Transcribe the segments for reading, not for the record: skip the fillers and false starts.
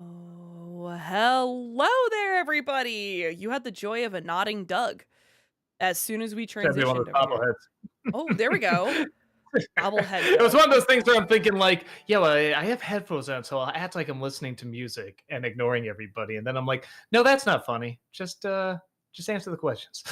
Oh, hello there, everybody. You had the joy of a nodding Doug as soon as we Should be one of transitioned those over here. bobbleheads. Oh, there we go. Bobblehead It was Doug. one of those things where I'm thinking like, yeah, well, I have headphones on, so I'll act like I'm listening to music and ignoring everybody. And then I'm like, no, that's not funny. Just answer the questions.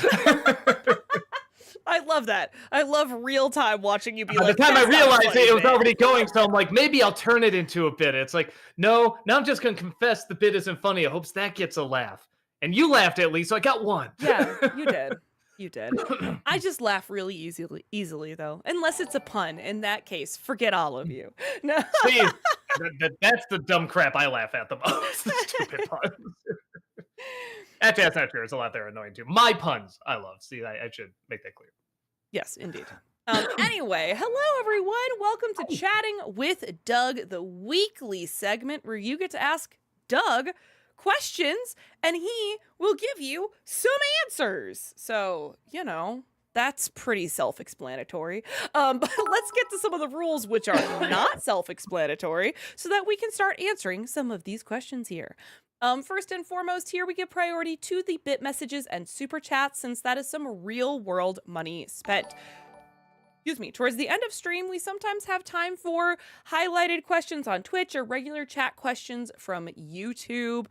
I love that. I love real time watching you be By the like, time I that's not realized funny, it was man. already going, so I'm like, maybe I'll turn it into a bit. It's like, no, now I'm just gonna confess the bit isn't funny. I hope that gets a laugh. And you laughed at least, so I got one. Yeah, you did. You did. I just laugh really easily though, unless it's a pun. In that case, forget all of you. No. See, that's the dumb crap I laugh at the most. The stupid puns. Actually, that's not true. There's a lot that are annoying too. My puns, I love. See, I should make that clear. Yes, indeed. Anyway, hello everyone. Welcome to Chatting with Doug, the weekly segment where you get to ask Doug questions and he will give you some answers. So, that's pretty self-explanatory. But let's get to some of the rules which are not self-explanatory so that we can start answering some of these questions here. First and foremost, here we give priority to the bit messages and super chats since that is some real world money spent. Excuse me, towards the end of stream, we sometimes have time for highlighted questions on Twitch or regular chat questions from YouTube.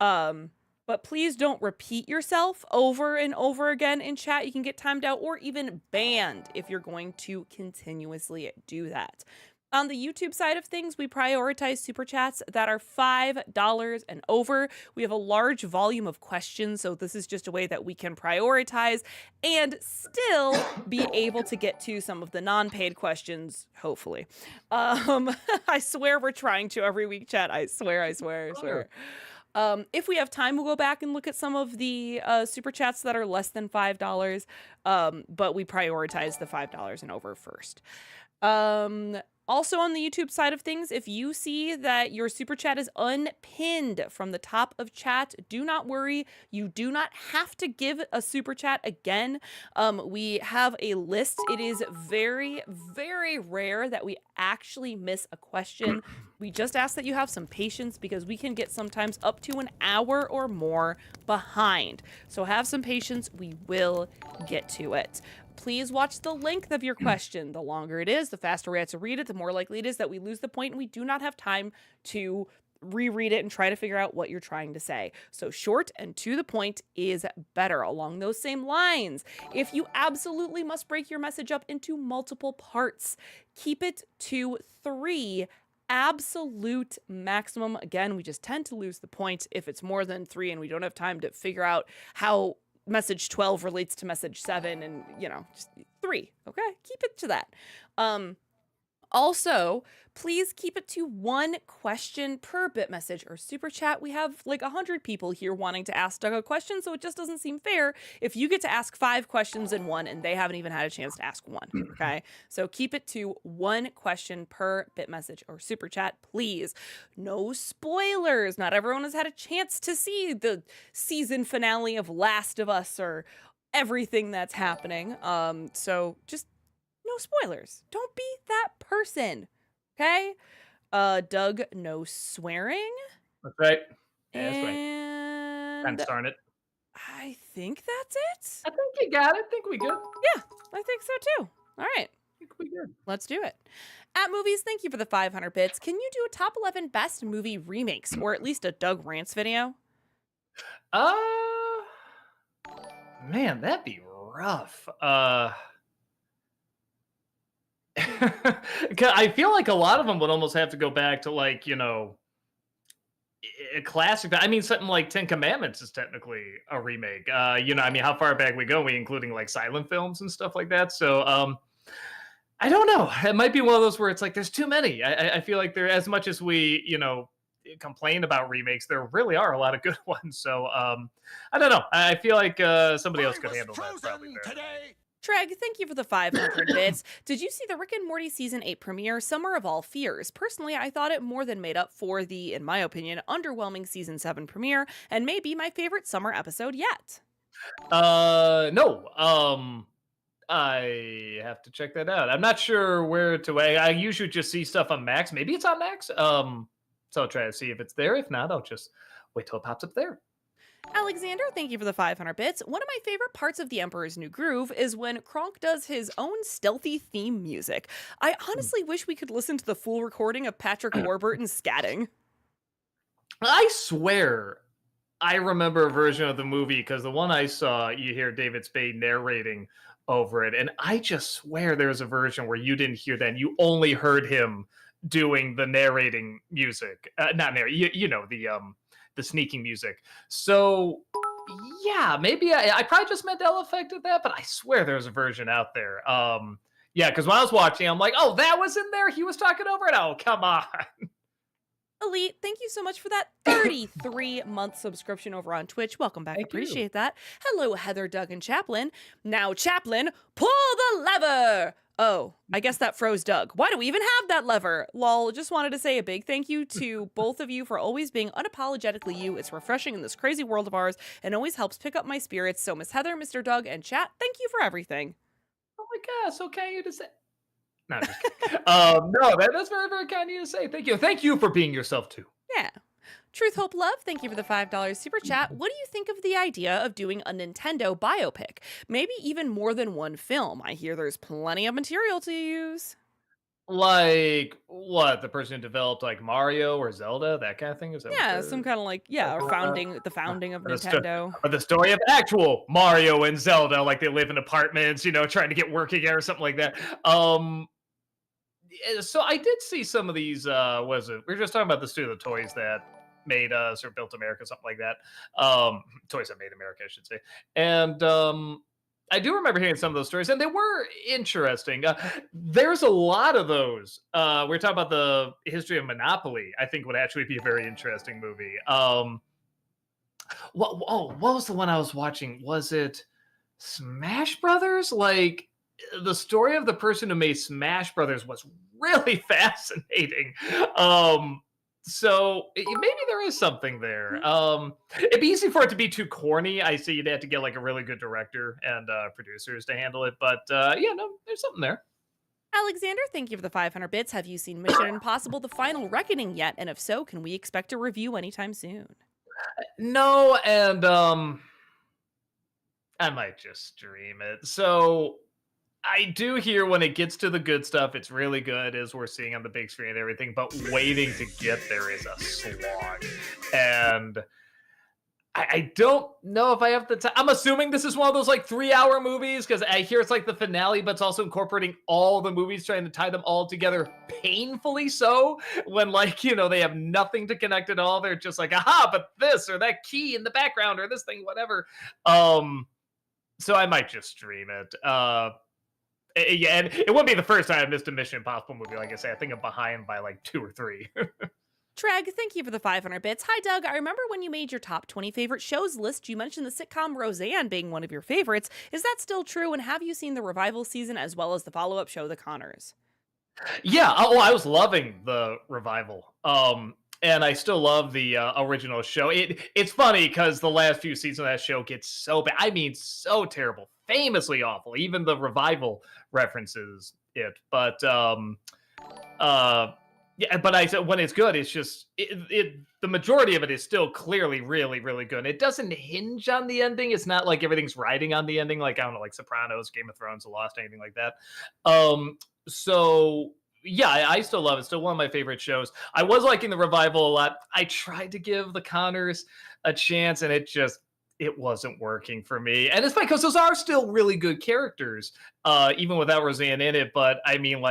But please don't repeat yourself over and over again in chat. You can get timed out or even banned if you're going to continuously do that. On the YouTube side of things, we prioritize super chats that are $5 and over. We have a large volume of questions, so this is just a way that we can prioritize and still be able to get to some of the non-paid questions, hopefully. I swear we're trying to every week, chat. I swear. If we have time, we'll go back and look at some of the super chats that are less than $5, but we prioritize the $5 and over first. Also on the YouTube side of things, if you see that your super chat is unpinned from the top of chat, do not worry. You do not have to give a super chat again. We have a list. It is very, very rare that we actually miss a question. We just ask that you have some patience because we can get sometimes up to an hour or more behind. So have some patience. We will get to it. Please watch the length of your question. The longer it is, the faster we have to read it, the more likely it is that we lose the point and we do not have time to reread it and try to figure out what you're trying to say. So short and to the point is better. Along those same lines, if you absolutely must break your message up into multiple parts, keep it to 3 absolute maximum. Again, we just tend to lose the point if it's more than 3 and we don't have time to figure out how message 12 relates to message 7 and just 3. Okay, keep it to that. Also, please keep it to 1 question per bit message or super chat. We have like 100 people here wanting to ask Doug a question, so it just doesn't seem fair if you get to ask 5 questions in one and they haven't even had a chance to ask one. Okay, so keep it to 1 question per bit message or super chat, please. No spoilers. Not everyone has had a chance to see the season finale of Last of Us or everything that's happening. So just no spoilers. Don't be that person. Okay? Doug, no swearing. That's right. Yeah, that's right. And Darn it. I think that's it. I think you got it. I think we good. Yeah, I think so too. All right. I think we good. Let's do it. At Movies, thank you for the 500 bits. Can you do a top 11 best movie remakes or at least a Doug Rants video? Uh, man, that'd be rough. 'Cause I feel like a lot of them would almost have to go back to like, a classic. I mean, something like Ten Commandments is technically a remake. I mean, how far back we go, we including like silent films and stuff like that. So, I don't know. It might be one of those where it's like there's too many. I feel like there, as much as we, complain about remakes, there really are a lot of good ones. So, I don't know. I feel like somebody else could handle that probably better. Today. Treg, thank you for the 500 bits. Did you see the Rick and Morty Season 8 premiere, Summer of All Fears? Personally, I thought it more than made up for the, in my opinion, underwhelming Season 7 premiere, and maybe my favorite summer episode yet. No. I have to check that out. I'm not sure where to. I usually just see stuff on Max. Maybe it's on Max. So I'll try to see if it's there. If not, I'll just wait till it pops up there. Alexander, thank you for the 500 bits. One of my favorite parts of The Emperor's New Groove is when Kronk does his own stealthy theme music. I honestly wish we could listen to the full recording of Patrick Warburton scatting. I swear I remember a version of the movie because the one I saw, you hear David Spade narrating over it, and I just swear there's a version where you didn't hear that. And you only heard him doing the narrating music, not narrating. You know the sneaking music. So yeah, maybe I probably just Mandela affected that, but I swear there's a version out there. Yeah, because when I was watching, I'm like, oh, that was in there. He was talking over it. Oh, come on. Elite, thank you so much for that 33-month subscription over on Twitch. Welcome back. Thank you. Appreciate that. Hello, Heather, Doug, and Chaplin. Now, Chaplin, pull the lever. Oh, I guess that froze Doug. Why do we even have that lever? Lol, just wanted to say a big thank you to both of you for always being unapologetically you. It's refreshing in this crazy world of ours and always helps pick up my spirits. So, Miss Heather, Mr. Doug, and chat, thank you for everything. Oh my gosh, so kind of you to say. No, just kidding. No, that's very, very kind of you to say. Thank you. Thank you for being yourself too. Yeah. Truth, Hope, Love, thank you for the $5 super chat. What do you think of the idea of doing a Nintendo biopic? Maybe even more than one film. I hear there's plenty of material to use. Like what? The person who developed like Mario or Zelda, that kind of thing? Is that Yeah, what some kind of like, yeah, or the founding of or Nintendo. or the story of actual Mario and Zelda, like they live in apartments, trying to get work again or something like that. So I did see some of these. Was it? We were just talking about the studio of toys that made us or built America, something like that. Toys that made America, I should say. And I do remember hearing some of those stories, and they were interesting. There's a lot of those. We're talking about the history of Monopoly. I think would actually be a very interesting movie. What was the one I was watching? Was it Smash Brothers? Like the story of the person who made Smash Brothers was really fascinating. So maybe there is something there. It'd be easy for it to be too corny. I see you'd have to get like a really good director and producers to handle it. But yeah, no, there's something there. Alexander, thank you for the 500 bits. Have you seen Mission Impossible: The Final Reckoning yet? And if so, can we expect a review anytime soon? No, and I might just stream it. So I do hear when it gets to the good stuff, it's really good, as we're seeing on the big screen and everything. But waiting to get there is a slog, and I don't know if I have the time. I'm assuming this is one of those like 3-hour movies because I hear it's like the finale, but it's also incorporating all the movies, trying to tie them all together painfully so. When they have nothing to connect at all. They're just like, aha, but this or that key in the background or this thing, whatever. So I might just stream it. Yeah, and it wouldn't be the first time I missed a Mission Impossible movie. Like I say, I think I'm behind by like 2 or 3. Treg, thank you for the 500 bits. Hi, Doug. I remember when you made your top 20 favorite shows list, you mentioned the sitcom Roseanne being one of your favorites. Is that still true? And have you seen the revival season as well as the follow-up show, The Connors? Yeah. Oh, I was loving the revival. And I still love the original show. It's funny because the last few seasons of that show get so bad. I mean, so terrible, famously awful. Even the revival references it. But yeah, but I said when it's good, it's just the majority of it is still clearly really, really good. It doesn't hinge on the ending. It's not like everything's riding on the ending, like I don't know, like Sopranos, Game of Thrones, The Lost, anything like that. So yeah, I still love it. Still one of my favorite shows. I was liking the revival a lot. I tried to give the Connors a chance, and it wasn't working for me. And it's funny because those are still really good characters, even without Roseanne in it. But I mean,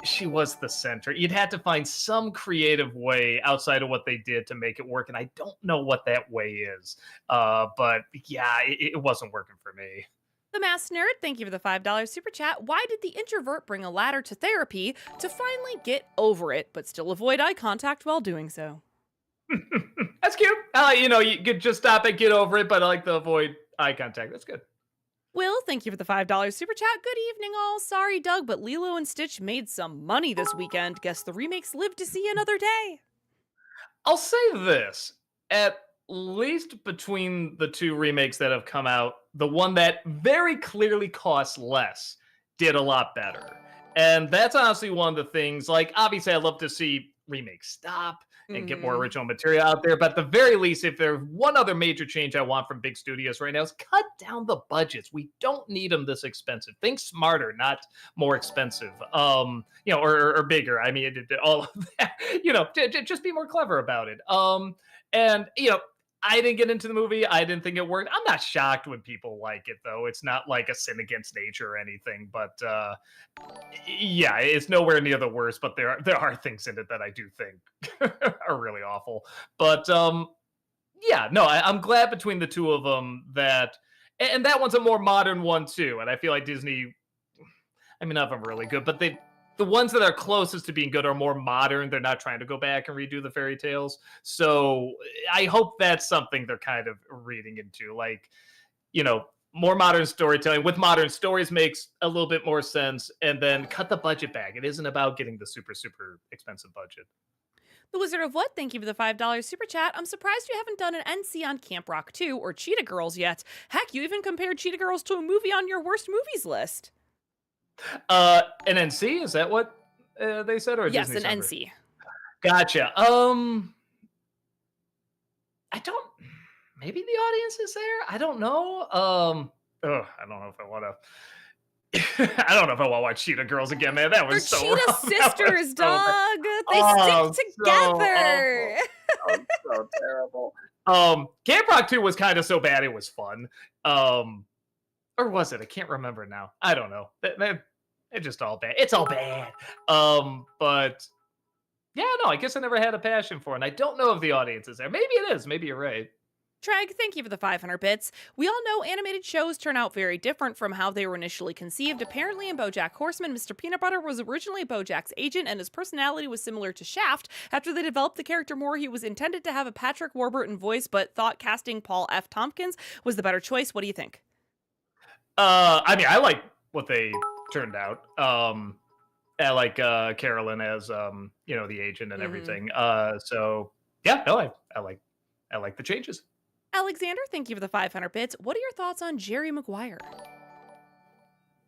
she was the center. You'd had to find some creative way outside of what they did to make it work, and I don't know what that way is. But yeah, it wasn't working for me. The Masked Nerd, thank you for the $5 super chat. Why did the introvert bring a ladder to therapy to finally get over it, but still avoid eye contact while doing so? That's cute. You could just stop it, get over it, but I like to avoid eye contact. That's good. Will, thank you for the $5 super chat. Good evening, all. Sorry, Doug, but Lilo and Stitch made some money this weekend. Guess the remakes live to see another day. I'll say this. At least between the 2 remakes that have come out, the one that very clearly costs less did a lot better. And that's honestly one of the things, like, obviously I'd love to see remakes stop and get more Mhm. original material out there. But at the very least, if there's one other major change I want from big studios right now, is cut down the budgets. We don't need them this expensive. Think smarter, not more expensive. Or bigger. I mean, all of that. Just be more clever about it. And I didn't get into the movie. I didn't think it worked. I'm not shocked when people like it, though. It's not like a sin against nature or anything. But yeah, it's nowhere near the worst. But there are things in it that I do think are really awful. But yeah, no, I'm glad between the two of them and that one's a more modern one too. And I feel like Disney, I mean, none of them are really good, but the ones that are closest to being good are more modern. They're not trying to go back and redo the fairy tales. So I hope that's something they're kind of reading into. Like, more modern storytelling with modern stories makes a little bit more sense. And then cut the budget back. It isn't about getting the super, super expensive budget. The Wizard of What, thank you for the $5 super chat. I'm surprised you haven't done an NC on Camp Rock 2 or Cheetah Girls yet. Heck, you even compared Cheetah Girls to a movie on your worst movies list. An NC, is that what they said, or a Yes, Disney an Center? NC. Gotcha. I don't. Maybe the audience is there. I don't know. I don't know if I want to. I don't know if I want to watch Cheetah Girls again, man. That They're was so Cheetah rough. That was sisters, so bad. dog. They Oh, stick so awful. together. That was so terrible. Camp Rock 2 was kind of so bad it was fun. Or was it? I can't remember now. I don't know. It's just all bad. It's all bad. But yeah, no, I guess I never had a passion for it. And I don't know if the audience is there. Maybe it is. Maybe you're right. Treg, thank you for the 500 bits. We all know animated shows turn out very different from how they were initially conceived. Apparently, in BoJack Horseman, Mr. Peanut Butter was originally BoJack's agent, and his personality was similar to Shaft. After they developed the character more, he was intended to have a Patrick Warburton voice, but thought casting Paul F. Tompkins was the better choice. What do you think? I mean, I like what they turned out. I like Carolyn as the agent and everything. So yeah, no, I like the changes. Alexander, thank you for the 500 bits. What are your thoughts on Jerry Maguire?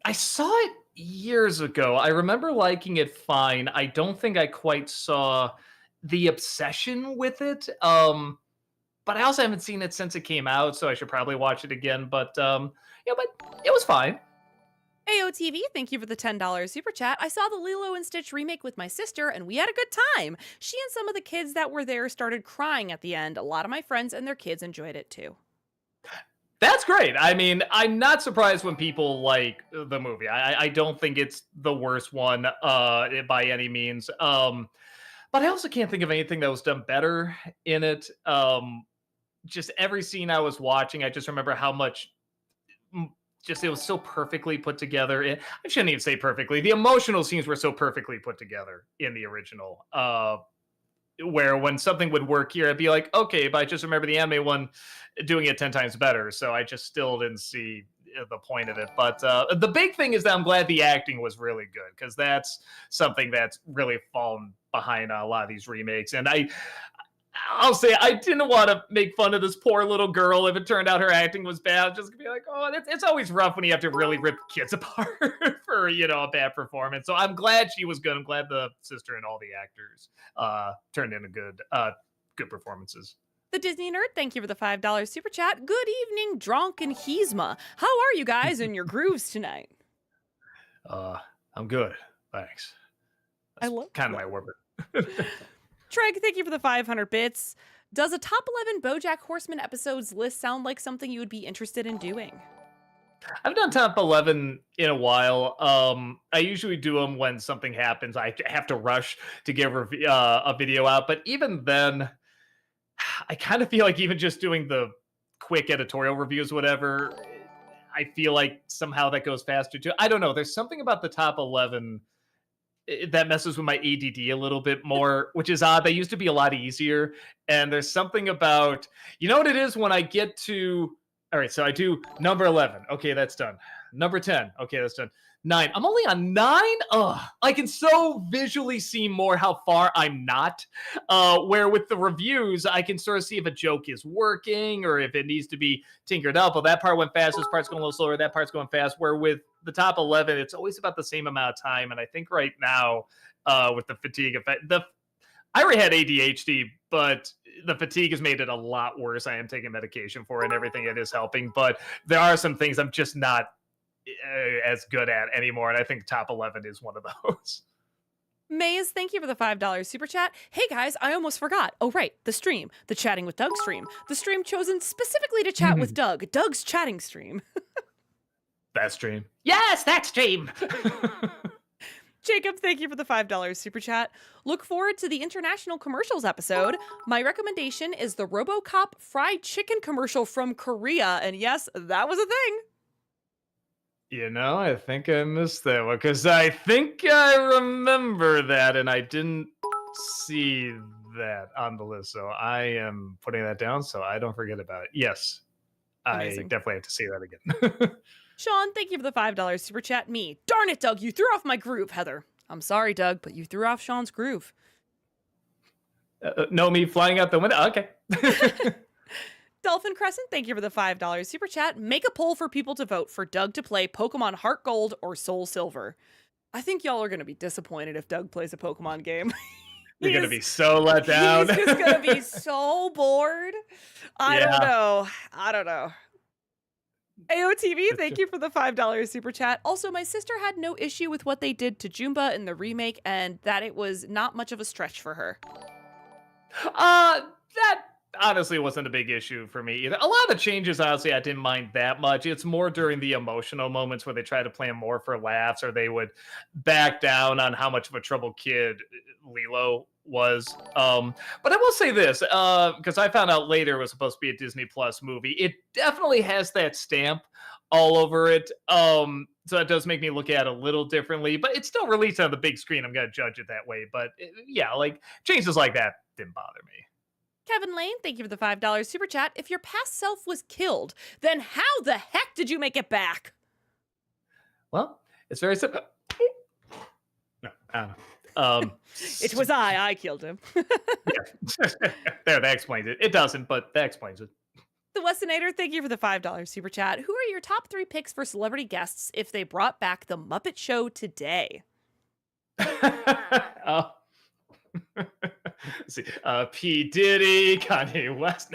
I saw it years ago. I remember liking it fine. I don't think I quite saw the obsession with it. But I also haven't seen it since it came out, so I should probably watch it again. But but it was fine. AOTV, thank you for the $10 super chat. I saw the Lilo and Stitch remake with my sister, and we had a good time. She and some of the kids that were there started crying at the end. A lot of my friends and their kids enjoyed it too. That's great. I mean, I'm not surprised when people like the movie. I don't think it's the worst one by any means. But I also can't think of anything that was done better in it. Just every scene I was watching, I just remember how much it was so perfectly put together. I shouldn't even say perfectly. The emotional scenes were so perfectly put together in the original. Where when something would work here, I'd be like, okay, but I just remember the anime one doing it 10 times better. So I just still didn't see the point of it. But the big thing is that I'm glad the acting was really good, because that's something that's really fallen behind a lot of these remakes. And I'll say I didn't want to make fun of this poor little girl if it turned out her acting was bad. I'm just gonna be like, oh, it's always rough when you have to really rip kids apart for a bad performance. So I'm glad she was good. I'm glad the sister and all the actors turned in a good performances. The Disney Nerd, thank you for the $5 super chat. Good evening, Dronk and Heesma. How are you guys in your grooves tonight? I'm good, thanks. I love kind of my word. Treg, thank you for the 500 bits. Does a top 11 BoJack Horseman episodes list sound like something you would be interested in doing? I've done top 11 in a while. I usually do them when something happens. I have to rush to get a video out. But even then, I kind of feel like even just doing the quick editorial reviews, whatever, I feel like somehow that goes faster too. I don't know. There's something about the top 11 that messes with my ADD a little bit more, which is odd. They used to be a lot easier. And there's something about, what it is when I get to, all right, so I do number 11. Okay, that's done. Number 10. Okay, that's done. 9. I'm only on 9? Ugh. I can so visually see more how far I'm not. Where with the reviews, I can sort of see if a joke is working or if it needs to be tinkered up. Well, that part went fast. This part's going a little slower. That part's going fast. Where with the top 11, it's always about the same amount of time. And I think right now, with the fatigue effect, I already had ADHD, but the fatigue has made it a lot worse. I am taking medication for it and everything. It is helping, but there are some things I'm just not as good at anymore. And I think top 11 is one of those. Maze, thank you for the $5 super chat. Hey guys, I almost forgot. Oh, right, the stream, the Chatting with Doug stream, the stream chosen specifically to chat with Doug, Doug's chatting stream. That stream. Yes, that stream. Jacob, thank you for the $5 super chat. Look forward to the international commercials episode. My recommendation is the RoboCop fried chicken commercial from Korea. And yes, that was a thing. You know, I think I missed that one because I think I remember that and I didn't see that on the list. So I am putting that down so I don't forget about it. Yes, Amazing. I definitely have to see that again. Sean, thank you for the $5 super chat. Me. Darn it, Doug, you threw off my groove, Heather. I'm sorry, Doug, but you threw off Sean's groove. No, me flying out the window. Okay. Dolphin Crescent, thank you for the $5 super chat. Make a poll for people to vote for Doug to play Pokemon Heart Gold or Soul Silver. I think y'all are going to be disappointed if Doug plays a Pokemon game. You're going to be so let down. He's just going to be so bored. I don't know. AOTV, thank you for the $5 super chat. Also, my sister had no issue with what they did to Jumba in the remake and that it was not much of a stretch for her. That honestly wasn't a big issue for me either. A lot of the changes, honestly, I didn't mind that much. It's more during the emotional moments where they try to plan more for laughs or they would back down on how much of a troubled kid Lilo was. But I will say this, because I found out later it was supposed to be a Disney Plus movie. It definitely has that stamp all over it. So it does make me look at it a little differently, but it's still released on the big screen. I'm going to judge it that way. But yeah, like changes like that didn't bother me. Kevin Lane, thank you for the $5 super chat. If your past self was killed, then how the heck did you make it back? Well, it's very simple. No, I don't know. It was I killed him. There, that explains it. It doesn't, but that explains it. The Westinator, thank you for the $5 super chat. Who are your top 3 picks for celebrity guests if they brought back the Muppet Show today? See, P. Diddy, Kanye West.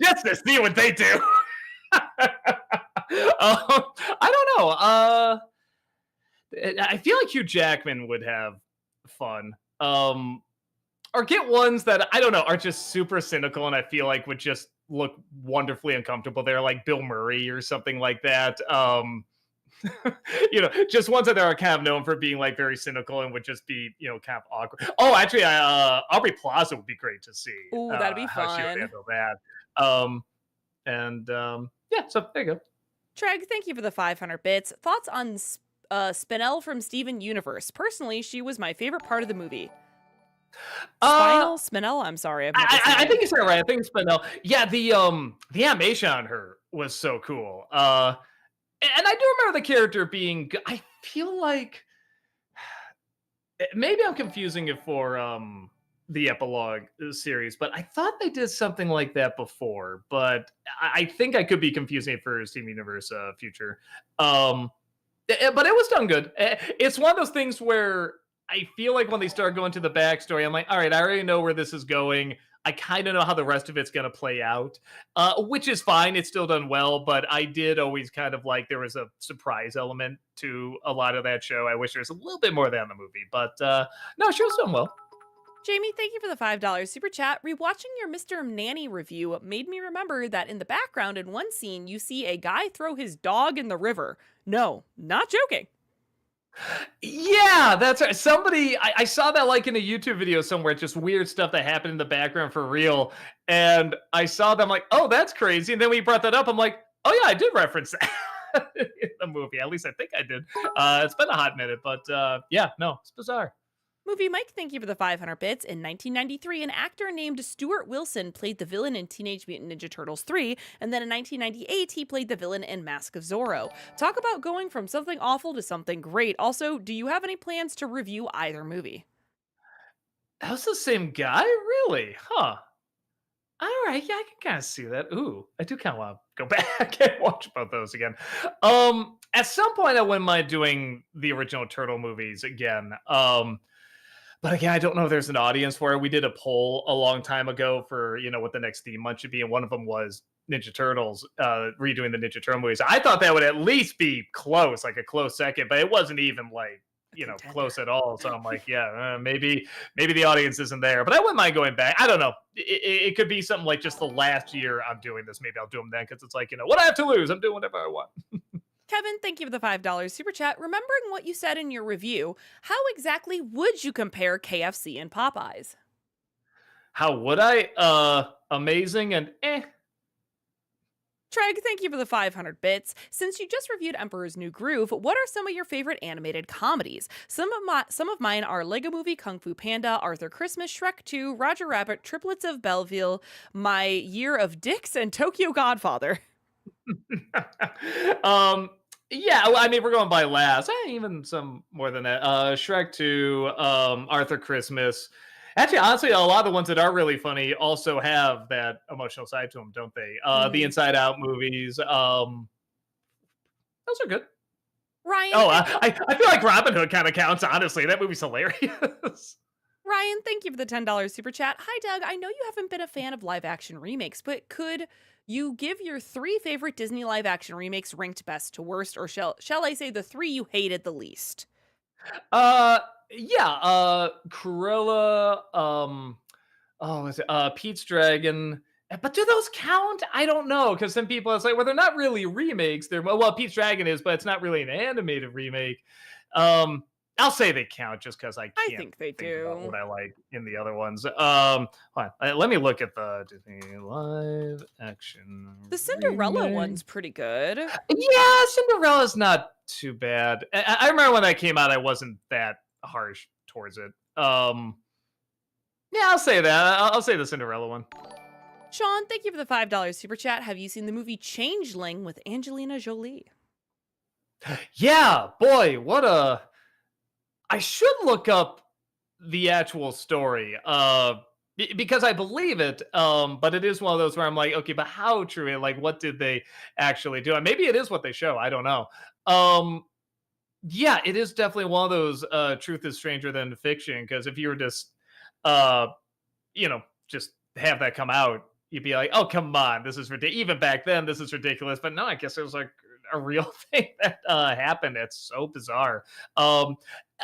Just to see what they do. I don't know. I feel like Hugh Jackman would have fun. Or get ones that I don't know are just super cynical and I feel like would just look wonderfully uncomfortable there, like Bill Murray or something like that. You know, just ones that are kind of known for being like very cynical and would just be, you know, kind of awkward. Oh, actually, Aubrey Plaza would be great to see. Ooh, that'd be how fun. she would handle that. Yeah, so there you go. Treg, thank you for the 500 bits. Thoughts on Spinel from Steven Universe? Personally, she was my favorite part of the movie. Spinel? I'm sorry. I think you said it right. I think Spinel. Yeah, the animation on her was so cool. And I do remember the character being. I feel like maybe I'm confusing it for the epilogue series, but I thought they did something like that before. But I think I could be confusing it for Steven Universe Future. But it was done good. It's one of those things where I feel like when they start going to the backstory, I'm like, all right, I already know where this is going. I kind of know how the rest of it's going to play out, which is fine. It's still done well, but I did always kind of like there was a surprise element to a lot of that show. I wish there was a little bit more of that in the movie, but no, she was done well. Jamie, thank you for the $5 super chat. Rewatching your Mr. Nanny review made me remember that in the background in one scene, you see a guy throw his dog in the river. No, not joking. Yeah, that's right. Somebody, I saw that like in a YouTube video somewhere, just weird stuff that happened in the background for real. And I saw them like, oh, that's crazy. And then we brought that up. I'm like, oh yeah, I did reference that in the movie. At least I think I did. It's been a hot minute, but yeah, no, it's bizarre. Movie Mike, thank you for the 500 bits. In 1993, an actor named Stuart Wilson played the villain in Teenage Mutant Ninja Turtles 3, and then in 1998, he played the villain in Mask of Zorro. Talk about going from something awful to something great. Also, do you have any plans to review either movie? That was the same guy? Really? Huh. All right, yeah, I can kind of see that. Ooh, I do kind of want to go back and watch both those again. At some point, I wouldn't mind doing the original Turtle movies again. But again, I don't know if there's an audience for it. We did a poll a long time ago for, what the next theme month should be, and one of them was Ninja Turtles, redoing the Ninja Turtle movies. I thought that would at least be close, like a close second, but it wasn't even like, A contender. close at all. So I'm like, yeah, maybe the audience isn't there, but I wouldn't mind going back. I don't know. It could be something like just the last year I'm doing this. Maybe I'll do them then because it's like, what I have to lose? I'm doing whatever I want. Kevin, thank you for the $5 super chat. Remembering what you said in your review, how exactly would you compare KFC and Popeyes? How would I? Amazing and eh. Treg, thank you for the 500 bits. Since you just reviewed Emperor's New Groove, what are some of your favorite animated comedies? Some of mine are Lego Movie, Kung Fu Panda, Arthur Christmas, Shrek 2, Roger Rabbit, Triplets of Belleville, My Year of Dicks, and Tokyo Godfather. Yeah, well, I mean, we're going by last. Even some more than that. Shrek 2, Arthur Christmas. Actually, honestly, a lot of the ones that are really funny also have that emotional side to them, don't they? The Mhm. Inside Out movies. Those are good. Ryan, Oh, thank I feel like Robin Hood kind of counts. Honestly, that movie's hilarious. Ryan, thank you for the $10 super chat. Hi, Doug. I know you haven't been a fan of live action remakes, but could you give your three favorite Disney live action remakes ranked best to worst, or shall I say the three you hated the least? uh, yeah. Cruella. Oh, is it Pete's Dragon? But do those count? I don't know because some people it's like, well, they're not really remakes. They're well, Pete's Dragon is, but it's not really an animated remake. Um, I'll say they count just because I I can't think they think about what do. I like in the other ones. Hold on, let me look at the Disney live action The Cinderella remake. one's pretty good. Yeah, Cinderella's not too bad. I remember when that came out, I wasn't that harsh towards it. Yeah, I'll say that. I'll say the Cinderella one. Sean, thank you for the $5 super chat. Have you seen the movie Changeling with Angelina Jolie? Yeah, boy, what a. I should look up the actual story, because I believe it. But it is one of those where I'm like, okay, but how true? Like, what did they actually do? And maybe it is what they show. I don't know. Um, yeah, it is definitely one of those. Truth is stranger than fiction. Because if you were just, uh, just have that come out, you'd be like, oh, come on, this is ridiculous. Even back then, this is ridiculous. But no, I guess it was like a real thing that happened. It's so bizarre. Um,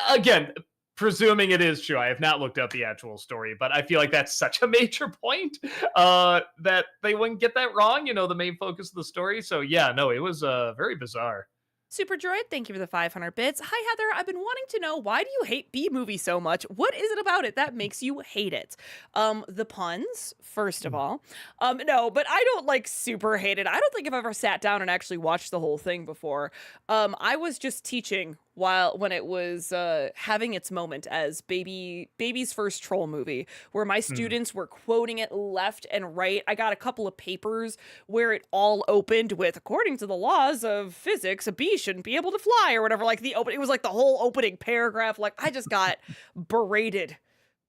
Again, presuming it is true, I have not looked up the actual story, but I feel like that's such a major point that they wouldn't get that wrong. The main focus of the story. So yeah, no, it was very bizarre. Superdroid, thank you for the 500 bits. Hi, Heather. I've been wanting to know, why do you hate B movie so much? What is it about it that makes you hate it? The puns, first of all. No, but I don't like super hate it. I don't think I've ever sat down and actually watched the whole thing before. I was just teaching when it was having its moment as baby's first troll movie, where my Mm. students were quoting it left and right. I got a couple of papers where it all opened with, according to the laws of physics, a bee shouldn't be able to fly, or whatever. Like it was like the whole opening paragraph. Like, I just got berated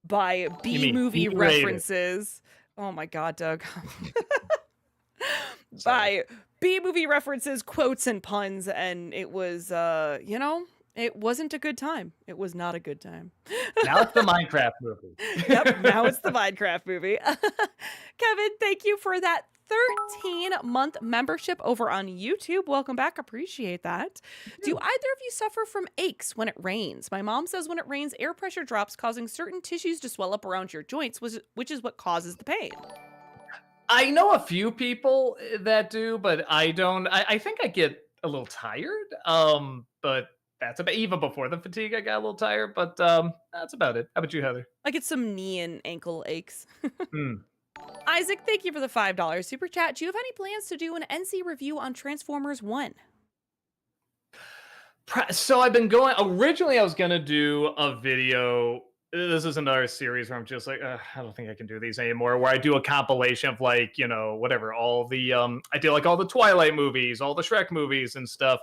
by You B mean movie B-rated? references. Oh my god, Doug. Sorry. By B movie references, quotes, and puns, and it was it wasn't a good time. It was not a good time. Now it's the Minecraft movie. Yep, now it's the Minecraft movie. Kevin, thank you for that 13-month membership over on YouTube. Welcome back. Appreciate that. Do either of you suffer from aches when it rains? My mom says when it rains, air pressure drops, causing certain tissues to swell up around your joints, which is what causes the pain. I know a few people that do, but I don't. I think I get a little tired. But that's about even before the fatigue. I got a little tired, but that's about it. How about you, Heather? I get some knee and ankle aches. Hmm. Isaac, thank you for the $5 super chat. Do you have any plans to do an NC review on Transformers 1? So I've been going. Originally, I was gonna do a video. This is another series where I'm just like, I don't think I can do these anymore. Where I do a compilation of like, whatever, all the I did like all the Twilight movies, all the Shrek movies and stuff.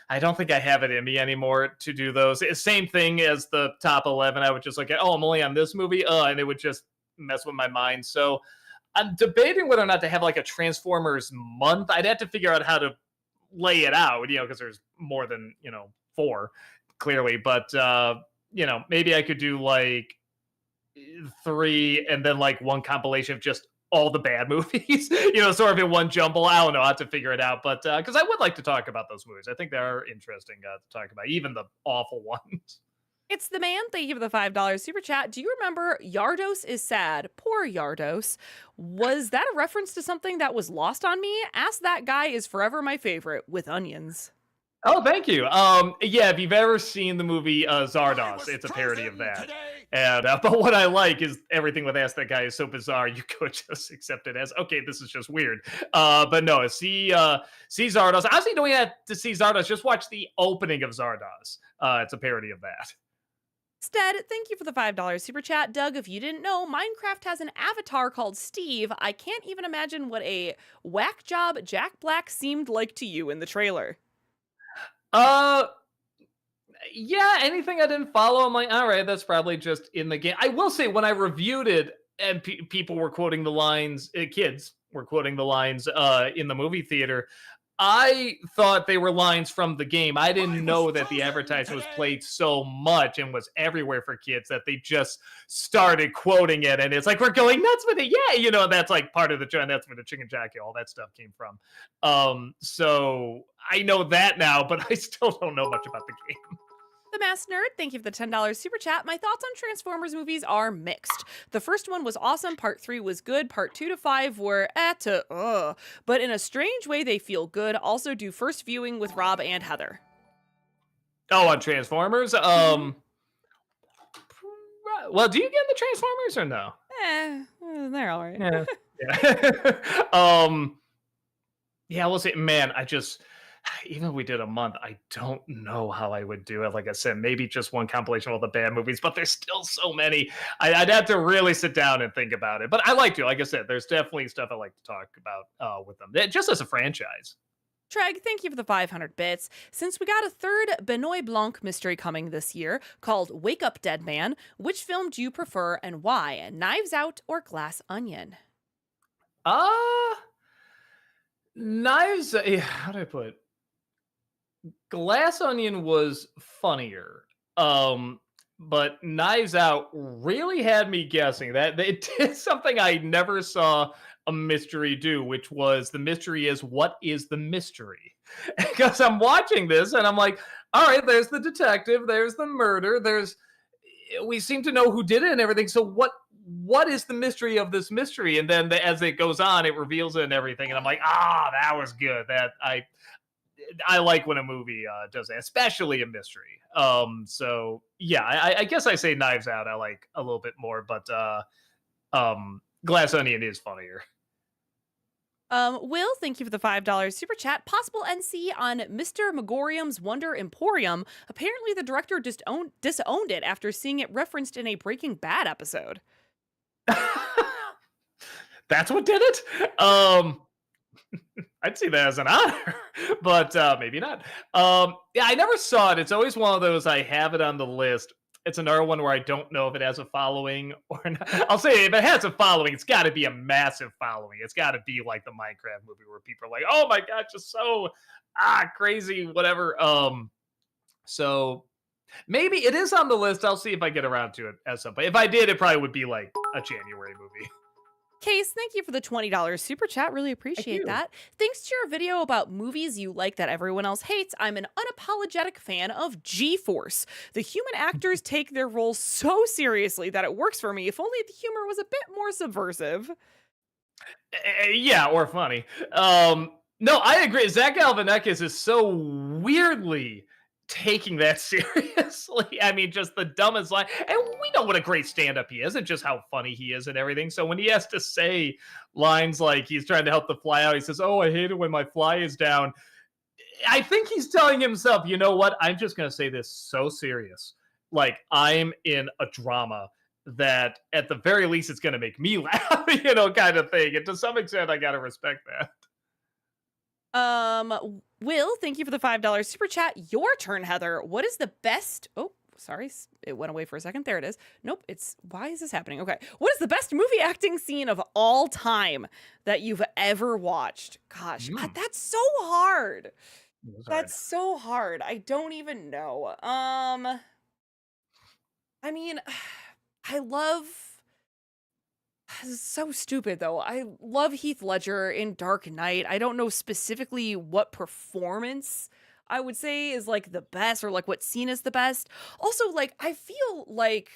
I don't think I have it in me anymore to do those. Same thing as the top 11. I would just look at, oh, I'm only on this movie, and it would just mess with my mind. So I'm debating whether or not to have like a Transformers month. I'd have to figure out how to lay it out, because there's more than, four clearly, but maybe I could do like three, and then like one compilation of just all the bad movies, sort of in one jumble. I don't know. I have to figure it out, but because I would like to talk about those movies, I think they are interesting to talk about, even the awful ones. It's the man. Thank you for the $5 super chat. Do you remember Yardos is sad? Poor Yardos. Was that a reference to something that was lost on me? Ask That Guy is forever my favorite with onions. Oh, thank you. Yeah, if you've ever seen the movie Zardos, it's a parody of that. Today. And but what I like is everything with Ask That Guy is so bizarre, you could just accept it as okay, this is just weird. But no, see Zardos. Honestly, don't have to see Zardos. Just watch the opening of Zardos. It's a parody of that. Stead, thank you for the $5 super chat. Doug, if you didn't know, Minecraft has an avatar called Steve. I can't even imagine what a whack job Jack Black seemed like to you in the trailer. Uh, yeah, anything I didn't follow, I'm like, all right, that's probably just in the game. I will say, when I reviewed it, and people were quoting the lines, kids were quoting the lines in the movie theater. I thought they were lines from the game. I didn't know that the advertisement was played so much and was everywhere for kids that they just started quoting it. And it's like, we're going nuts with it. Yeah, that's like part of the trend. That's where the chicken jacket, all that stuff came from. So I know that now, but I still don't know much about the game. The Mass Nerd, thank you for the $10 super chat. My thoughts on Transformers movies are mixed. The first one was awesome, part 3 was good, part 2 to 5 were but in a strange way they feel good. Also do first viewing with Rob and Heather. Oh, on Transformers? Well, do you get the Transformers or no? They're all right. Yeah. Yeah, we'll see. Man, even if we did a month, I don't know how I would do it. Like I said, maybe just one compilation of all the bad movies, but there's still so many. I'd have to really sit down and think about it. But I like to. Like I said, there's definitely stuff I like to talk about with them, just as a franchise. Treg, thank you for the 500 bits. Since we got a third Benoit Blanc mystery coming this year called Wake Up Dead Man, which film do you prefer and why? Knives Out or Glass Onion? Knives. How do I put it? Glass Onion was funnier. But Knives Out really had me guessing. That it did something I never saw a mystery do, which was the mystery is, what is the mystery? Because I'm watching this and I'm like, all right, there's the detective, there's the murder, we seem to know who did it and everything. So what is the mystery of this mystery? And then as it goes on, it reveals it and everything. And I'm like, that was good. That I like when a movie does that, especially a mystery. So yeah, I guess I say Knives Out I like a little bit more, but Glass Onion is funnier. Will, thank you for the $5 super chat. Possible NC on Mr. Megorium's Wonder Emporium. Apparently the director disowned it after seeing it referenced in a Breaking Bad episode. That's what did it? I'd see that as an honor, but maybe not. Yeah, I never saw it. It's always one of those, I have it on the list. It's another one where I don't know if it has a following or not. I'll say if it has a following, it's got to be a massive following. It's got to be like the Minecraft movie where people are like, oh my God, just so crazy, whatever. So maybe it is on the list. I'll see if I get around to it at some point. If I did, it probably would be like a January movie. Case, thank you for the $20 super chat. Really appreciate that. Thanks to your video about movies you like that everyone else hates, I'm an unapologetic fan of G-Force. The human actors take their roles so seriously that it works for me. If only the humor was a bit more subversive. Yeah, or funny. No, I agree. Zach Galifianakis is so weirdly taking that seriously. I mean, just the dumbest line. And we know what a great stand-up he is, and just how funny he is and everything. So when he has to say lines like he's trying to help the fly out, he says, oh, I hate it when my fly is down. I think he's telling himself, you know what? I'm just going to say this so serious. Like, I'm in a drama that at the very least it's going to make me laugh, kind of thing. And to some extent, I got to respect that. Will, thank you for the $5 super chat. Your turn, Heather. What is the best... Oh, sorry. It went away for a second. There it is. Nope. Why is this happening? Okay. What is the best movie acting scene of all time that you've ever watched? Gosh, that's so hard. That's so hard. I don't even know. I mean, I love This is so stupid though. I love Heath Ledger in Dark Knight. I don't know specifically what performance I would say is like the best or like what scene is the best. Also, like I feel like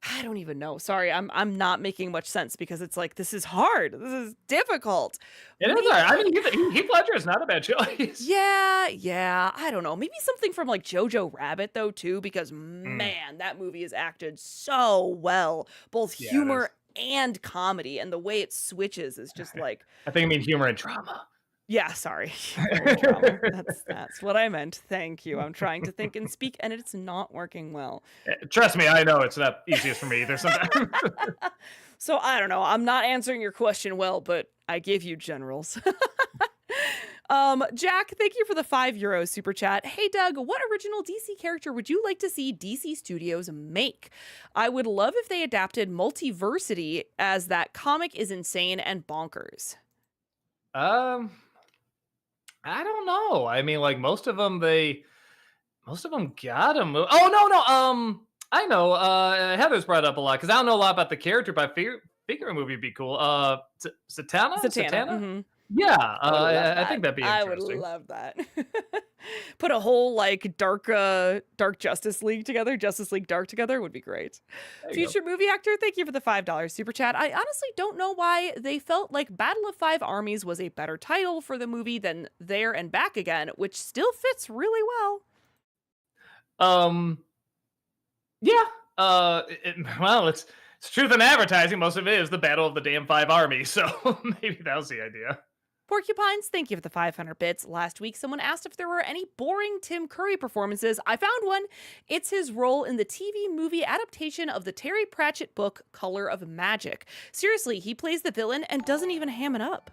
I don't even know. Sorry, I'm not making much sense because it's like this is hard. This is difficult. It is Maybe hard. I mean, Heath Ledger is not a bad choice. yeah, I don't know. Maybe something from like Jojo Rabbit though too because Mm, man, that movie is acted so well, both yeah, it humor is. and comedy, and the way it switches is just like I think I mean humor and drama. yeah, sorry. Humor and drama. That's what I meant. Thank you. I'm trying to think and speak and it's not working well. Trust me, I know it's not easiest for me either sometimes. So I don't know. I'm not answering your question well, but I gave you generals. Jack, thank you for the €5 super chat. Hey Doug, what original DC character would you like to see DC Studios make? I would love if they adapted Multiversity, as that comic is insane and bonkers. um, I don't know. I mean, like most of them got him. Oh no. I know. Heather's brought up a lot because I don't know a lot about the character, but figure a movie would be cool. Satana, Zatanna. Satana. Yeah, I would love I that. think that'd be I would interesting. love that. Put a whole like dark Justice League together, Justice League Dark together would be great. There you go. Future movie actor, thank you for the $5 super chat. I honestly don't know why they felt like Battle of Five Armies was a better title for the movie than There and Back Again, which still fits really well. Um, yeah. Well, it's truth in advertising. Most of it is the battle of the damn five armies. So maybe that was the idea. Porcupines, thank you for the 500 bits. Last week, someone asked if there were any boring Tim Curry performances. I found one. It's his role in the TV movie adaptation of the Terry Pratchett book, Color of Magic. Seriously, he plays the villain and doesn't even ham it up.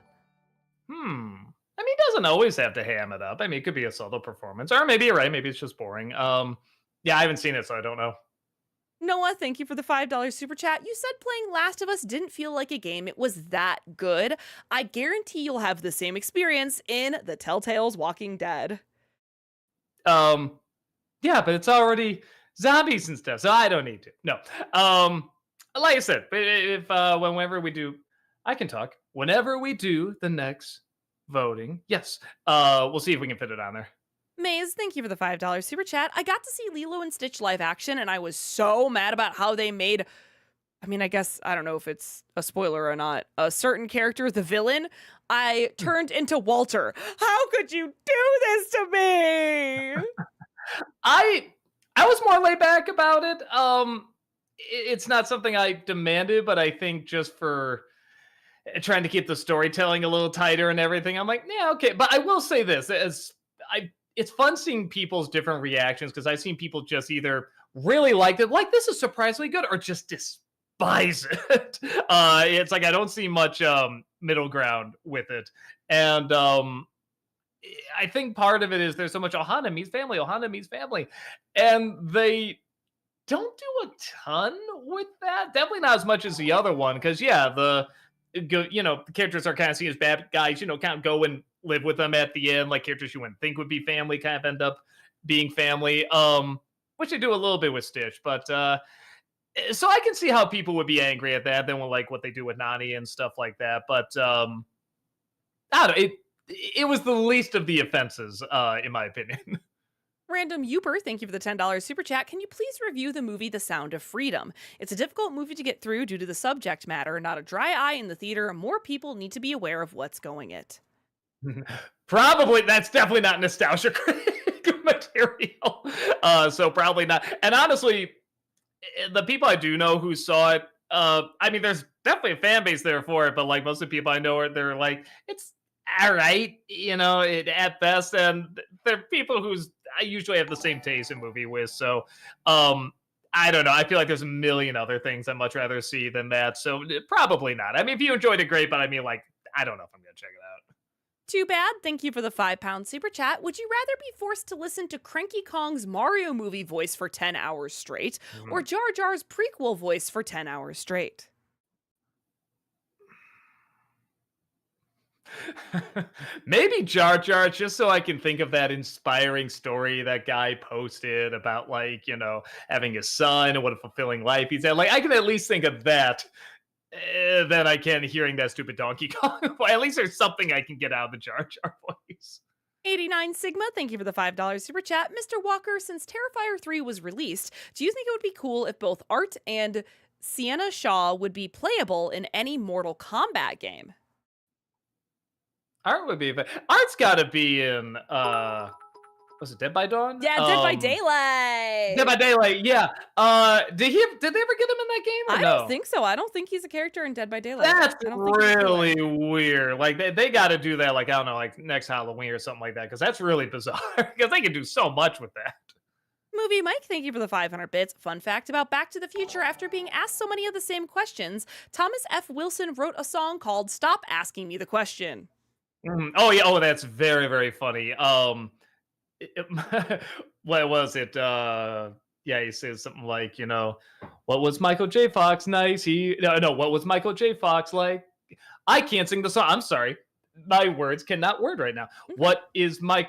Hmm. I mean, it doesn't always have to ham it up. I mean, it could be a solo performance, or maybe you're right. Maybe it's just boring. Yeah, I haven't seen it, so I don't know. Noah, thank you for the $5 super chat. You said playing Last of Us didn't feel like a game. It was that good. I guarantee you'll have the same experience in The Telltale's Walking Dead. Um, yeah, but it's already zombies and stuff, so I don't need to. No. Like I said, if whenever we do, I can talk. Whenever we do the next voting, yes, we'll see if we can fit it on there. Maze, thank you for the $5 super chat. I got to see Lilo and Stitch live action, and I was so mad about how they made. I mean, I guess I don't know if it's a spoiler or not. A certain character, the villain, I turned into Walter. How could you do this to me? I I was more laid back about it. It's not something I demanded, but I think just for trying to keep the storytelling a little tighter and everything, I'm like, yeah, okay. But I will say this: as I, it's fun seeing people's different reactions because I've seen people just either really liked it, like this is surprisingly good, or just despise it. It's like I don't see much middle ground with it, and I think part of it is there's so much Ohana meets family, and they don't do a ton with that. Definitely not as much as the other one, because yeah, the characters are kind of seen as bad guys. Kind of go and live with them at the end, like characters you wouldn't think would be family, kind of end up being family. Which they do a little bit with Stitch, but so I can see how people would be angry at that. Then with like what they do with Nani and stuff like that, but I don't know. It was the least of the offenses, in my opinion. Random Uper, thank you for the $10 super chat. Can you please review the movie The Sound of Freedom? It's a difficult movie to get through due to the subject matter. Not a dry eye in the theater. More people need to be aware of what's going it. Probably that's definitely not nostalgia critic material. So probably not. And honestly, the people I do know who saw it, I mean, there's definitely a fan base there for it, but like most of the people I know they're like, it's all right, at best. And they're people who's I usually have the same taste in movie with. So, I don't know. I feel like there's a million other things I'd much rather see than that. So probably not. I mean, if you enjoyed it, great. But I mean, like, I don't know if I'm gonna check it out. Too bad. Thank you for the £5 super chat. Would you rather be forced to listen to Cranky Kong's Mario movie voice for 10 hours straight or Mhm. Jar Jar's prequel voice for 10 hours straight? Maybe Jar Jar, just so I can think of that inspiring story that guy posted about, like, having a son and what a fulfilling life he's had. Like, I can at least think of that than I can hearing that stupid Donkey Kong. Well, at least there's something I can get out of the Jar Jar voice. 89 Sigma, thank you for the $5 super chat. Mr. Walker, since Terrifier 3 was released, do you think it would be cool if both Art and Sienna Shaw would be playable in any Mortal Kombat game? Art would be, but Art's got to be in. Was it Dead by Dawn? Yeah, Dead by Dead Daylight. by Daylight. Yeah. Did they ever get him in that game or I don't no? think so. I don't think he's a character in Dead by Daylight. That's I don't think he's a villain. really weird. Like they got to do that. Like I don't know, like next Halloween or something like that, because that's really bizarre. Because they can do so much with that. Movie Mike, thank you for the 500 bits. Fun fact about Back to the Future: after being asked so many of the same questions, Thomas F. Wilson wrote a song called Stop Asking Me the Question. Oh yeah. Oh, that's very very funny. What was it? Yeah, he says something like, what was Michael J. Fox nice? No, what was Michael J. Fox like? I can't sing the song. I'm sorry. My words cannot word right now. Okay. What is Mike?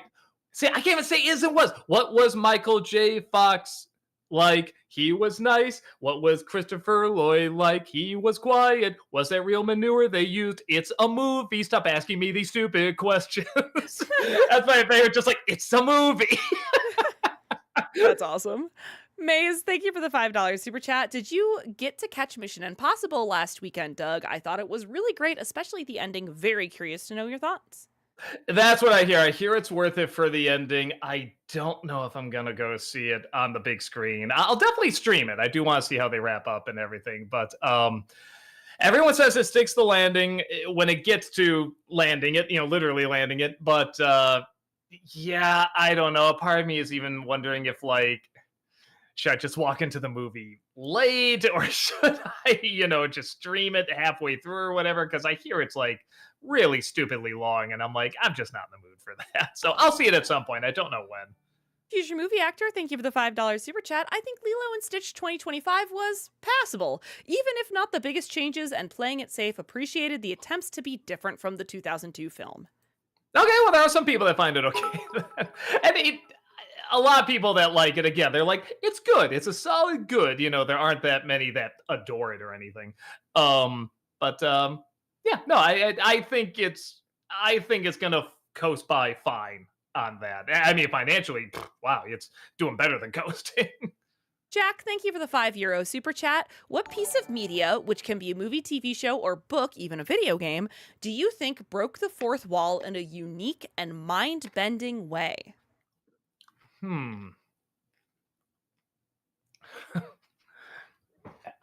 See, I can't even say is and was. What was Michael J. Fox like? He was nice. What was Christopher Lloyd like? He was quiet. Was that real manure they used? It's a movie. Stop asking me these stupid questions. That's my favorite. Just like, it's a movie. That's awesome. Maze, thank you for the $5 super chat. Did you get to catch Mission Impossible last weekend, Doug? I thought it was really great, especially the ending. Very curious to know your thoughts. That's what I hear. I hear it's worth it for the ending. I don't know if I'm gonna go see it on the big screen. I'll definitely stream it. I do want to see how they wrap up and everything. But everyone says it sticks the landing when it gets to landing it, literally landing it. But yeah, I don't know. A part of me is even wondering if, like, should I just walk into the movie late or should I, just stream it halfway through or whatever? Because I hear it's like really stupidly long, and I'm like, I'm just not in the mood for that. So I'll see it at some point. I don't know when. Future movie actor, thank you for the $5 super chat. I think Lilo and Stitch 2025 was passable. Even if not the biggest changes and playing it safe, appreciated the attempts to be different from the 2002 film. Okay, well, there are some people that find it okay. And a lot of people that like it, again, they're like, it's good. It's a solid good. There aren't that many that adore it or anything. But yeah, no, I think it's gonna coast by fine on that. I mean, financially, wow, it's doing better than coasting. Jack, thank you for the €5 super chat. What piece of media, which can be a movie, TV show, or book, even a video game, do you think broke the fourth wall in a unique and mind-bending way? Hmm.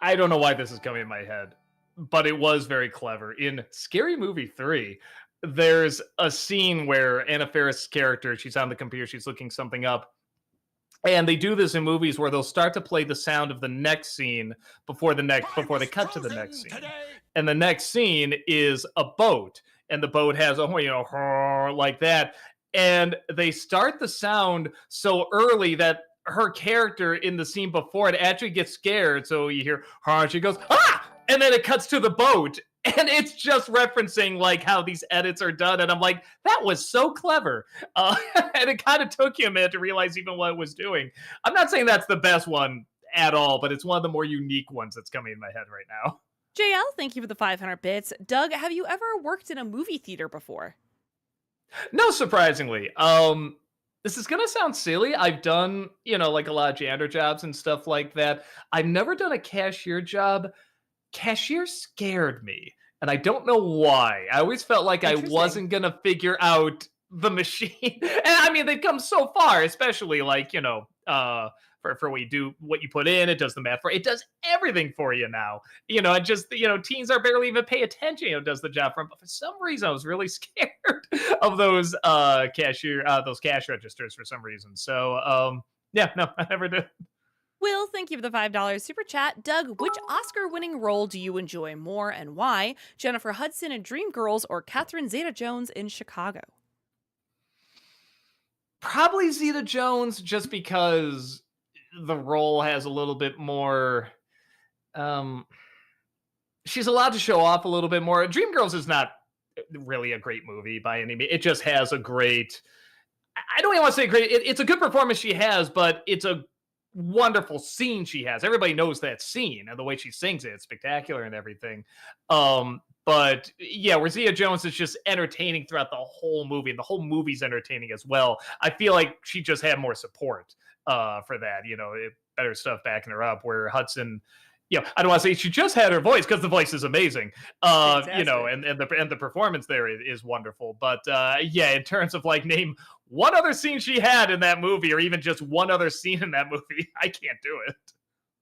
I don't know why this is coming in my head, but it was very clever. In Scary Movie 3, there's a scene where Anna Faris' character, she's on the computer, she's looking something up. And they do this in movies where they'll start to play the sound of the next scene before they cut to the next scene. And the next scene is a boat, and the boat has a like that. And they start the sound so early that her character in the scene before it actually gets scared. So you hear her, and she goes, ah! And then it cuts to the boat. And it's just referencing like how these edits are done. And I'm like, that was so clever. And it kind of took you a minute to realize even what it was doing. I'm not saying that's the best one at all, but it's one of the more unique ones that's coming in my head right now. JL, thank you for the 500 bits. Doug, have you ever worked in a movie theater before? No, surprisingly. This is gonna sound silly. I've done, like a lot of janitor jobs and stuff like that. I've never done a cashier job. Cashier scared me, and I don't know why. I always felt like I Interesting. wasn't gonna figure out the machine. And I mean, they've come so far, especially like, for what you put in, it does the math for it does everything for you now. It just, teens are barely even pay attention, it does the job for them. But for some reason, I was really scared of those those cash registers for some reason. So yeah, no, I never did. Will, thank you for the $5 super chat. Doug, which Oscar-winning role do you enjoy more and why? Jennifer Hudson in Dreamgirls or Catherine Zeta-Jones in Chicago? Probably Zeta Jones, just because the role has a little bit more. Um, she's allowed to show off a little bit more. Dreamgirls is not really a great movie by any means. It just has a great, I don't even want to say great. It's a good performance she has, but it's a wonderful scene she has. Everybody knows that scene and the way she sings it. It's spectacular and everything. But yeah, where Zia Jones is just entertaining throughout the whole movie, and the whole movie's entertaining as well. I feel like she just had more support for that. Better stuff backing her up. Where Hudson, I don't want to say she just had her voice because the voice is amazing. Fantastic. And the performance there is wonderful. But yeah, in terms of like name one other scene she had in that movie, or even just one other scene in that movie, I can't do it.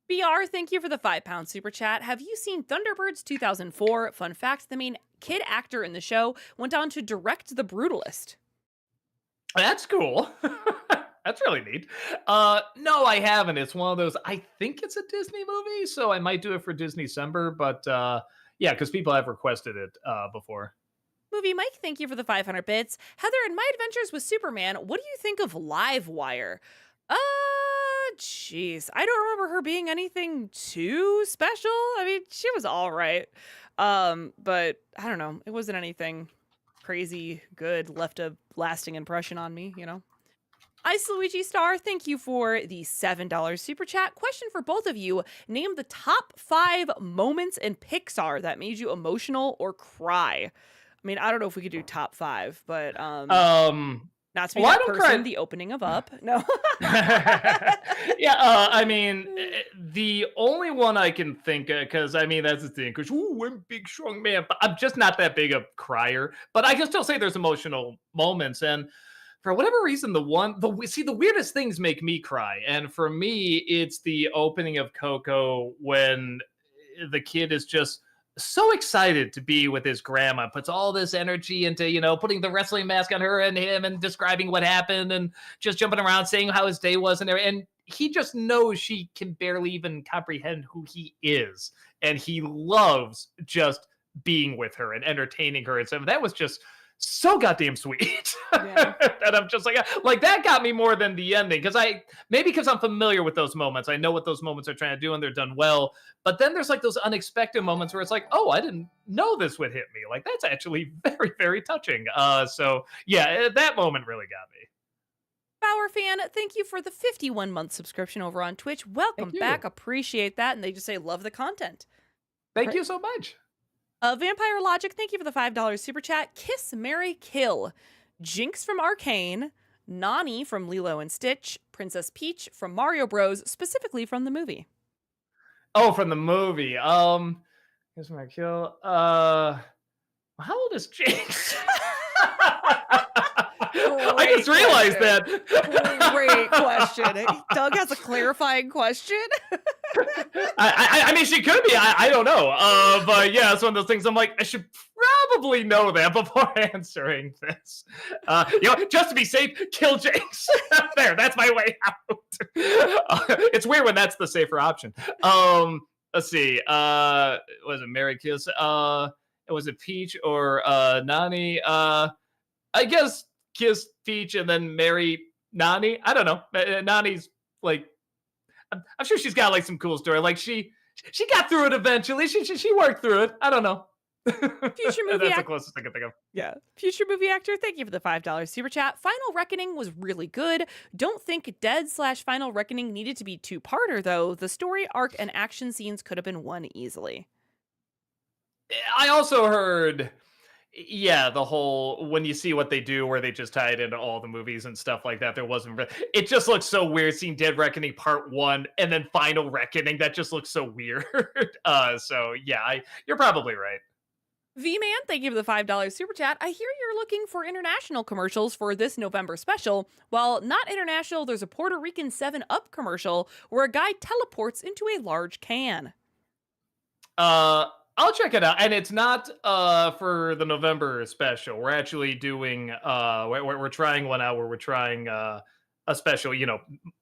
BR, thank you for the £5 super chat. Have you seen Thunderbirds 2004? Fun fact, the main kid actor in the show went on to direct The Brutalist. That's cool. That's really neat. No, I haven't. It's one of those. I think it's a Disney movie, so I might do it for Disney December. But yeah, because people have requested it before. Movie Mike, thank you for the 500 bits. Heather, in My Adventures with Superman, what do you think of Live Wire? Jeez. I don't remember her being anything too special. I mean, she was all right. But I don't know. It wasn't anything crazy good, left a lasting impression on me, Ice Luigi Star, thank you for the $7 super chat. Question for both of you. Name the top 5 moments in Pixar that made you emotional or cry. I mean, I don't know if we could do top 5, but not to be that person, cry. The opening of Up. No. Yeah, I mean, the only one I can think of, because I mean, that's the thing, because, I'm a big, strong man, but I'm just not that big a crier. But I can still say there's emotional moments. And for whatever reason, the weirdest things make me cry. And for me, it's the opening of Coco when the kid is just so excited to be with his grandma, puts all this energy into, putting the wrestling mask on her and him and describing what happened and just jumping around saying how his day was. And he just knows she can barely even comprehend who he is. And he loves just being with her and entertaining her. And so that was just so goddamn sweet. Yeah. And I'm just like that got me more than the ending, because because I'm familiar with those moments. I know what those moments are trying to do and they're done well. But then there's like those unexpected moments where it's like, oh, I didn't know this would hit me. Like, that's actually very, very touching. So yeah, that moment really got me. Power Fan, thank you for the 51-month subscription over on Twitch. Welcome back. Appreciate that. And they just say, love the content. Thank you so much. Vampire Logic, thank you for the $5 super chat. Kiss, Marry, Kill. Jinx from Arcane. Nani from Lilo and Stitch. Princess Peach from Mario Bros, specifically from the movie. Oh, from the movie. Kiss, Marry, Kill. How old is Jinx? I just realized that. Great question. Doug has a clarifying question. I mean, she could be. I don't know. But yeah, it's one of those things. I'm like, I should probably know that before answering this. Just to be safe, kill Jinx. There, that's my way out. It's weird when that's the safer option. Let's see. Was it Mary Kiss? Was it Peach or Nani? I guess Kiss Peach and then marry Nani. I don't know. Nani's like, I'm sure she's got like some cool story. Like she got through it eventually. She worked through it. I don't know. Future movie That's the closest I can think of. Yeah. Future movie actor, thank you for the $5 super chat. Final Reckoning was really good. Don't think Dead/Final Reckoning needed to be two-parter though. The story arc and action scenes could have been one easily. I also heard, yeah, the whole, when you see what they do where they just tie it into all the movies and stuff like that, it just looks so weird seeing Dead Reckoning Part 1 and then Final Reckoning. That just looks so weird. So yeah, you're probably right. V-Man, thank you for the $5 super chat. I hear you're looking for international commercials for this November special. While not international, there's a Puerto Rican 7-Up commercial where a guy teleports into a large can. I'll check it out, and it's not for the November special. We're actually doing we're trying one out where we're trying a special,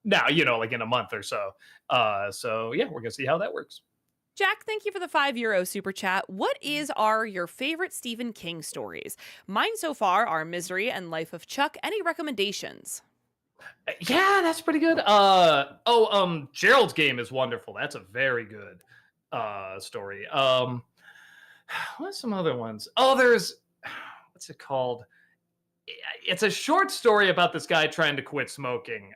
now, like in a month or so. So yeah, we're gonna see how that works. Jack, thank you for the €5 super chat. What are your favorite Stephen King stories? Mine so far are Misery and Life of Chuck. Any recommendations? Yeah, that's pretty good. Gerald's Game is wonderful. That's a very good story. What's some other ones? Oh, there's what's it called? It's a short story about this guy trying to quit smoking.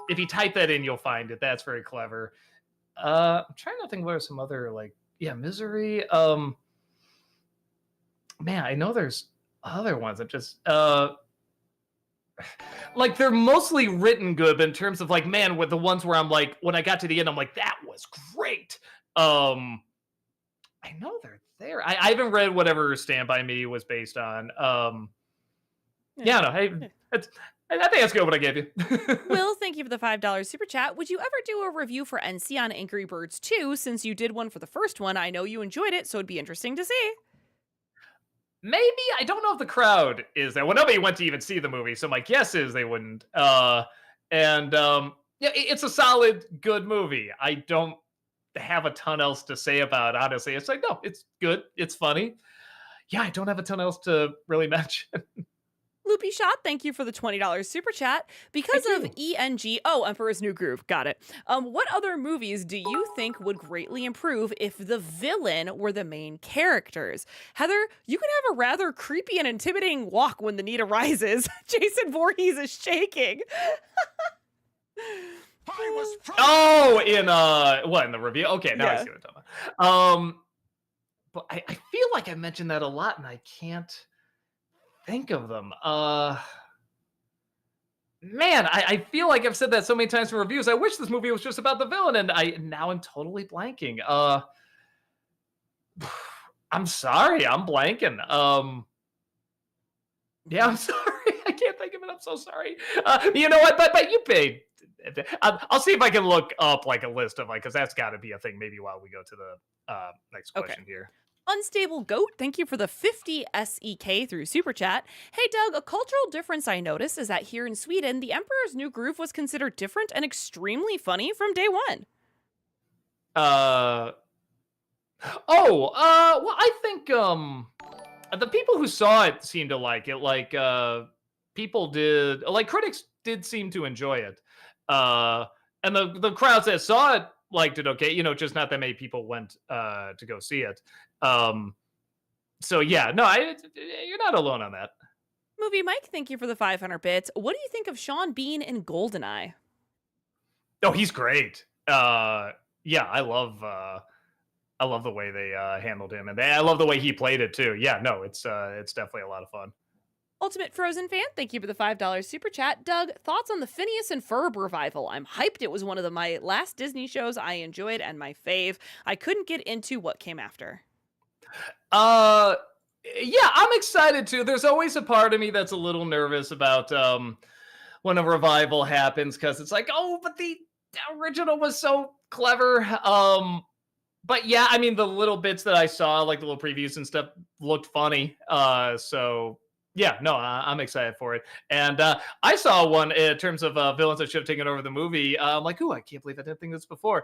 If you type that in, you'll find it. That's very clever. I'm trying to think what are some other like yeah, Misery. Man, I know there's other ones. I'm just like they're mostly written good, but in terms of like, man, with the ones where I'm like, when I got to the end, I'm like, that was great. I know they're there. I haven't read whatever Stand By Me was based on. Yeah. Yeah, no, hey, Yeah. I think that's good what I gave you. Will, thank you for the $5 super chat. Would you ever do a review for NC on Angry Birds 2? Since you did one for the first one, I know you enjoyed it, so it'd be interesting to see. Maybe I don't know if the crowd is there. Well, nobody went to even see the movie, so my guess is they wouldn't. And yeah, it's a solid, good movie. I don't have a ton else to say about it, honestly. It's like, no, it's good. It's funny. Yeah, I don't have a ton else to really mention. Loopy Shot, thank you for the $20 super chat. Because Thank of you. ENG, oh, Emperor's New Groove, got it. What other movies do you think would greatly improve if the villain were the main characters? Heather, you can have a rather creepy and intimidating walk when the need arises. Jason Voorhees is shaking. Oh, in what in the review? Okay, now I Yeah. see what I'm talking about. But I feel like I mentioned that a lot, and I can't think of them. Man, I feel like I've said that so many times in reviews. I wish this movie was just about the villain, and I'm totally blanking. I'm sorry, I'm blanking. Yeah, I'm sorry. I can't think of it. I'm so sorry. You know what? But you paid. I'll see if I can look up like a list of like because that's got to be a thing. Maybe while we go to the next Okay. question here. Unstable Goat, thank you for the 50 SEK through Super Chat. Hey Doug, a cultural difference I noticed is that here in Sweden, The Emperor's New Groove was considered different and extremely funny from day one. Uh well, I think the people who saw it seemed to like it. Like people did, like critics did seem to enjoy it. Uh, and the crowds that saw it liked it. Okay, just not that many people went to go see it. So yeah, no, you're not alone on that. Movie Mike, thank you for the 500 bits. What do you think of Sean Bean in Goldeneye? Oh, he's great. Yeah, I love the way they handled him, and I love the way he played it too. Yeah, no, it's definitely a lot of fun. Ultimate Frozen fan, thank you for the $5 super chat. Doug, thoughts on the Phineas and Ferb revival? I'm hyped. It was one of my last Disney shows I enjoyed and my fave. I couldn't get into what came after. Uh, yeah, I'm excited too. There's always a part of me that's a little nervous about when a revival happens because it's like, oh, but the original was so clever. But yeah, I mean, the little bits that I saw, like the little previews and stuff, looked funny. So yeah, no, I'm excited for it. And I saw one in terms of villains that should have taken over the movie. I'm like, ooh, I can't believe I didn't think this before.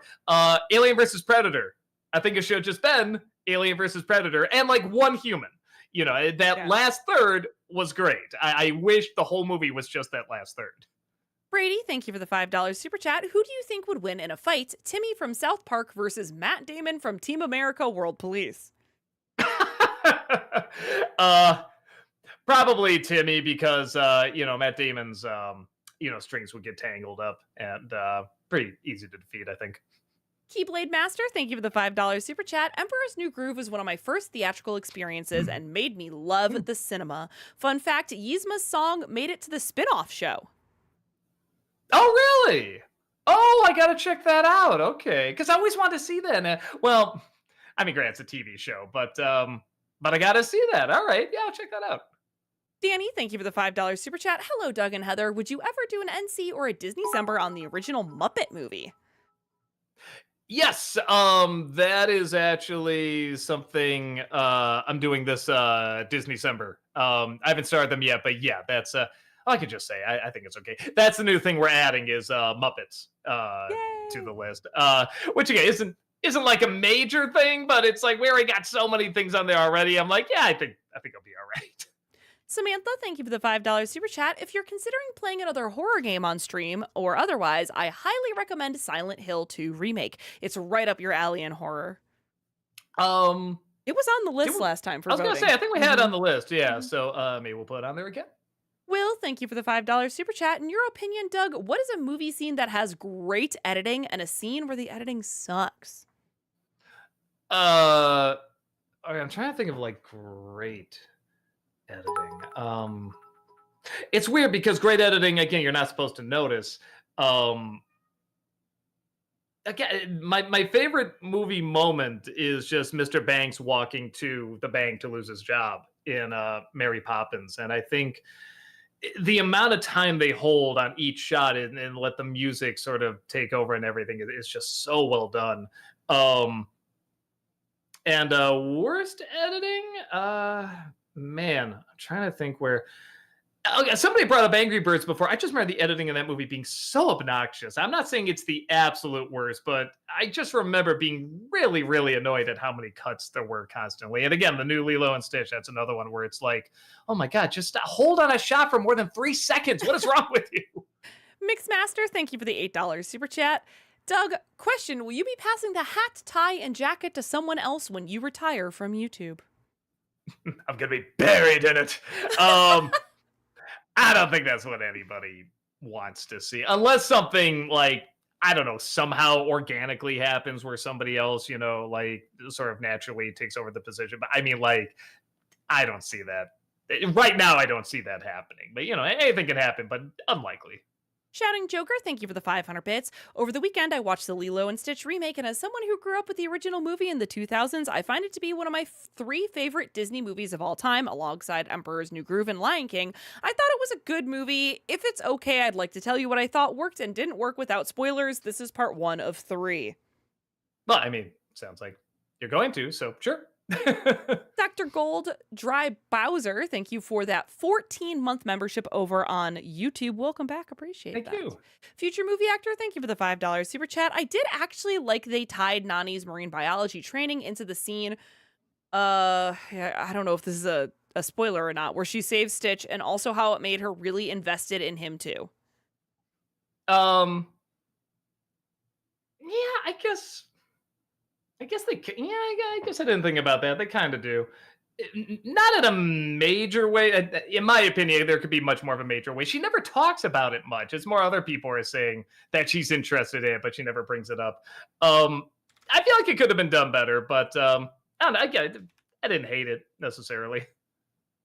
Alien versus Predator. I think it should have just been Alien versus Predator and like one human. That last third was great. I wish the whole movie was just that last third. Brady, thank you for the $5 super chat. Who do you think would win in a fight? Timmy from South Park versus Matt Damon from Team America World Police. Probably Timmy because Matt Damon's strings would get tangled up and pretty easy to defeat, I think. Keyblade Master, thank you for the $5 super chat. Emperor's New Groove was one of my first theatrical experiences and made me love the cinema. Fun fact, Yzma's song made it to the spin-off show. Oh, really? Oh, I gotta check that out. Okay, because I always wanted to see that. Well, I mean, granted, it's a TV show, but I gotta see that. All right, yeah, I'll check that out. Danny, thank you for the $5 super chat. Hello, Doug and Heather. Would you ever do an NC or a Disney December on the original Muppet movie? Yes, that is actually something I'm doing this Disney December. I haven't started them yet, but yeah, that's I could just say I think it's okay. That's the new thing we're adding is Muppets to the list, which again isn't like a major thing, but it's like we already got so many things on there already. I'm like, yeah, I think I'll be all right. Samantha, thank you for the $5 super chat. If you're considering playing another horror game on stream or otherwise, I highly recommend Silent Hill 2 Remake. It's right up your alley in horror. It It was on the Did list we last time I for was gonna voting. say, I think we had it Mhm. on the list, yeah, Mhm. so, maybe we'll put it on there again. Will, thank you for the $5 super chat. In your opinion, Doug, what is a movie scene that has great editing and a scene where the editing sucks? Uh, I'm trying to think of, like, great editing, it's weird because great editing, again, you're not supposed to notice, um again, my favorite movie moment is just Mr. Banks walking to the bank to lose his job in Mary Poppins, and I think the amount of time they hold on each shot and let the music sort of take over and everything is just so well done. Um, and worst editing, man, I'm trying to think where okay, somebody brought up Angry Birds before. I just remember the editing in that movie being so obnoxious. I'm not saying it's the absolute worst, but I just remember being really, really annoyed at how many cuts there were constantly. And again, the new Lilo and Stitch, that's another one where it's like, oh my God, just hold on a shot for more than 3 seconds. What is wrong with you? Mixmaster, thank you for the $8 super chat. Doug, question, will you be passing the hat, tie, and jacket to someone else when you retire from YouTube? I'm going to be buried in it. Um, I don't think that's what anybody wants to see, unless something like I don't know somehow organically happens where somebody else, like sort of naturally takes over the position. But I mean, like I don't see that right now. I don't see that happening. But anything can happen, but unlikely. Shouting Joker, thank you for the 500 bits. Over the weekend, I watched the Lilo and Stitch remake, and as someone who grew up with the original movie in the 2000s, I find it to be one of my three favorite Disney movies of all time, alongside Emperor's New Groove and Lion King. I thought it was a good movie. If it's okay, I'd like to tell you what I thought worked and didn't work without spoilers. This is part one of three. Well, I mean, sounds like you're going to, so sure. Dr. Gold, Dry Bowser, thank you for that 14-month membership over on YouTube. Welcome back. Appreciate Thank that. you. Future movie actor, thank you for the $5 super chat. I did actually like they tied Nani's marine biology training into the scene. Yeah, I don't know if this is a spoiler or not, where she saves Stitch, and also how it made her really invested in him too. Um. Yeah, I guess they. Yeah, I guess I didn't think about that. They kind of do. Not in a major way. In my opinion, there could be much more of a major way. She never talks about it much. It's more other people are saying that she's interested in it, but she never brings it up. Um, I feel like it could have been done better, but I don't know. I didn't hate it necessarily.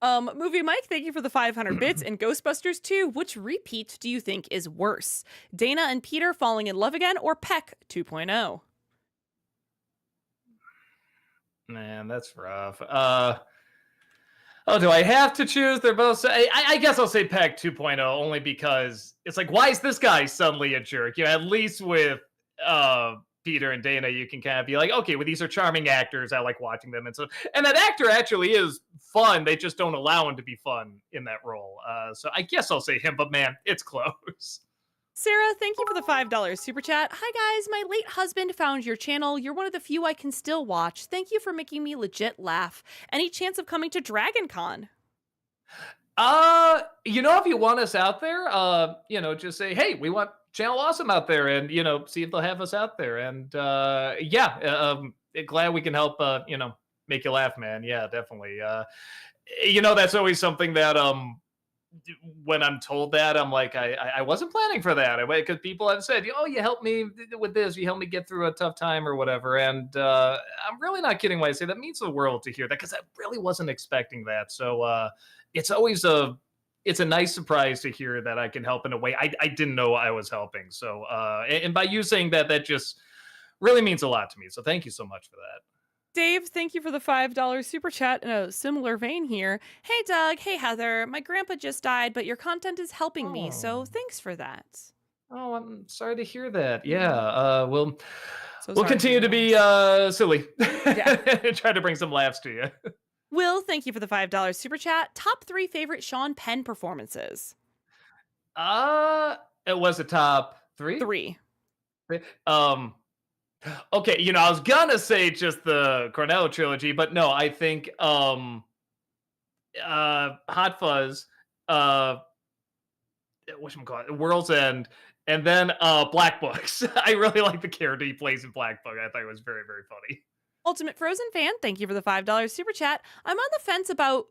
Movie Mike, thank you for the 500 bits. And Ghostbusters 2, which repeat do you think is worse? Dana and Peter falling in love again, or Peck 2.0? Man, that's rough. Oh, do I have to choose? They're both. I guess I'll say Peck 2.0 only because it's like, why is this guy suddenly a jerk? At least with Peter and Dana, you can kind of be like, okay, well, these are charming actors. I like watching them, and that actor actually is fun. They just don't allow him to be fun in that role. So I guess I'll say him. But man, it's close. Sarah, thank you for the $5 super chat. Hi guys, my late husband found your channel. You're one of the few I can still watch. Thank you for making me legit laugh. Any chance of coming to Dragon Con? If you want us out there, just say, hey, we want Channel Awesome out there, and see if they'll have us out there. And yeah, glad we can help. Make you laugh, man. Yeah, definitely. That's always something that when I'm told that, I'm like, I wasn't planning for that. Because people have said, oh, you helped me with this, you helped me get through a tough time or whatever. And I'm really not kidding when I say that means the world to hear that because I really wasn't expecting that. So it's always it's a nice surprise to hear that I can help in a way I didn't know I was helping. So and by you saying that, that just really means a lot to me. So thank you so much for that. Dave, thank you for the $5 super chat in a similar vein here. Hey Doug, hey Heather, my grandpa just died, but your content is helping me, so Oh. thanks for that. Oh, I'm sorry to hear that. Yeah, Mm. So we'll sorry for continue your to be loss. silly. Yeah. Try to bring some laughs to you. Will, thank you for the $5 super chat. Top three favorite Sean Penn performances. Uh, it was a top three. Three. Um, okay, I was gonna say just the Cornell trilogy, but no, I think Hot Fuzz, uh, whatchamacallit, World's End, and then Black Books. I really like the character he plays in Black Book. I thought it was very, very funny. Ultimate Frozen fan, thank you for the $5 super chat. I'm on the fence about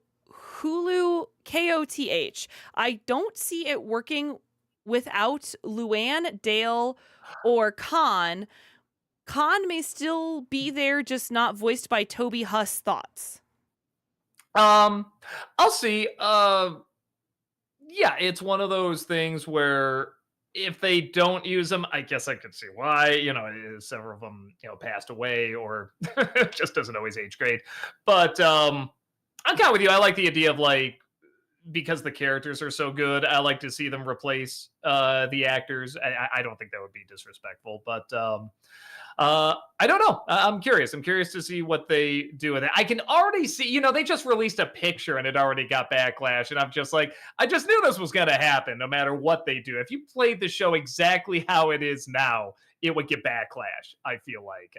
Hulu KOTH. I don't see it working without Luann, Dale, or Khan. Khan may still be there, just not voiced by Toby Huss. Thoughts? Um, I'll see. Yeah, it's one of those things where if they don't use them, I guess I could see why. Several of them, passed away or just doesn't always age great. But I'm kind of with you. I like the idea of like because the characters are so good, I like to see them replace the actors. I don't think that would be disrespectful, but I don't know. I'm curious. I'm curious to see what they do with it. I can already see, they just released a picture and it already got backlash. And I'm just like, I just knew this was going to happen no matter what they do. If you played the show exactly how it is now, it would get backlash, I feel like.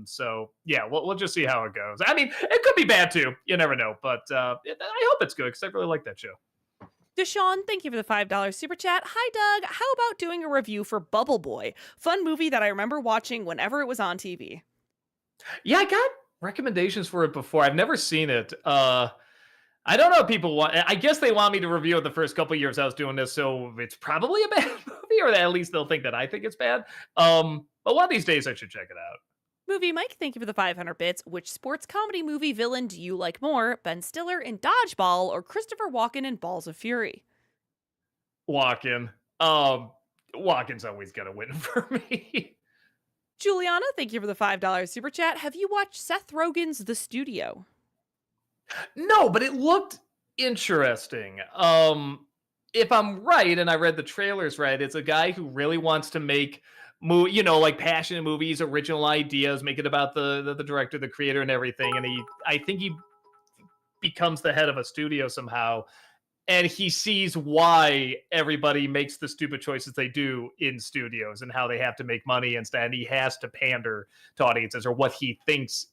So yeah, we'll just see how it goes. I mean, it could be bad too. You never know. But I hope it's good because I really like that show. Deshaun, thank you for the $5 super chat. Hi, Doug. How about doing a review for Bubble Boy? Fun movie that I remember watching whenever it was on TV. Yeah, I got recommendations for it before. I've never seen it. I don't know if people want. I guess they want me to review it the first couple years I was doing this, so it's probably a bad movie, or at least they'll think that I think it's bad. But one of these days I should check it out. Movie Mike, thank you for the 500 bits. Which sports comedy movie villain do you like more? Ben Stiller in Dodgeball or Christopher Walken in Balls of Fury? Walken. Walken's always gonna win for me. Juliana, thank you for the $5 super chat. Have you watched Seth Rogen's The Studio? No, but it looked interesting. If I'm right, and I read the trailers right, it's a guy who really wants to make like passionate movies, original ideas, make it about the director, the creator, and everything. And I think he becomes the head of a studio somehow, and he sees why everybody makes the stupid choices they do in studios and how they have to make money instead. And he has to pander to audiences or what he thinks,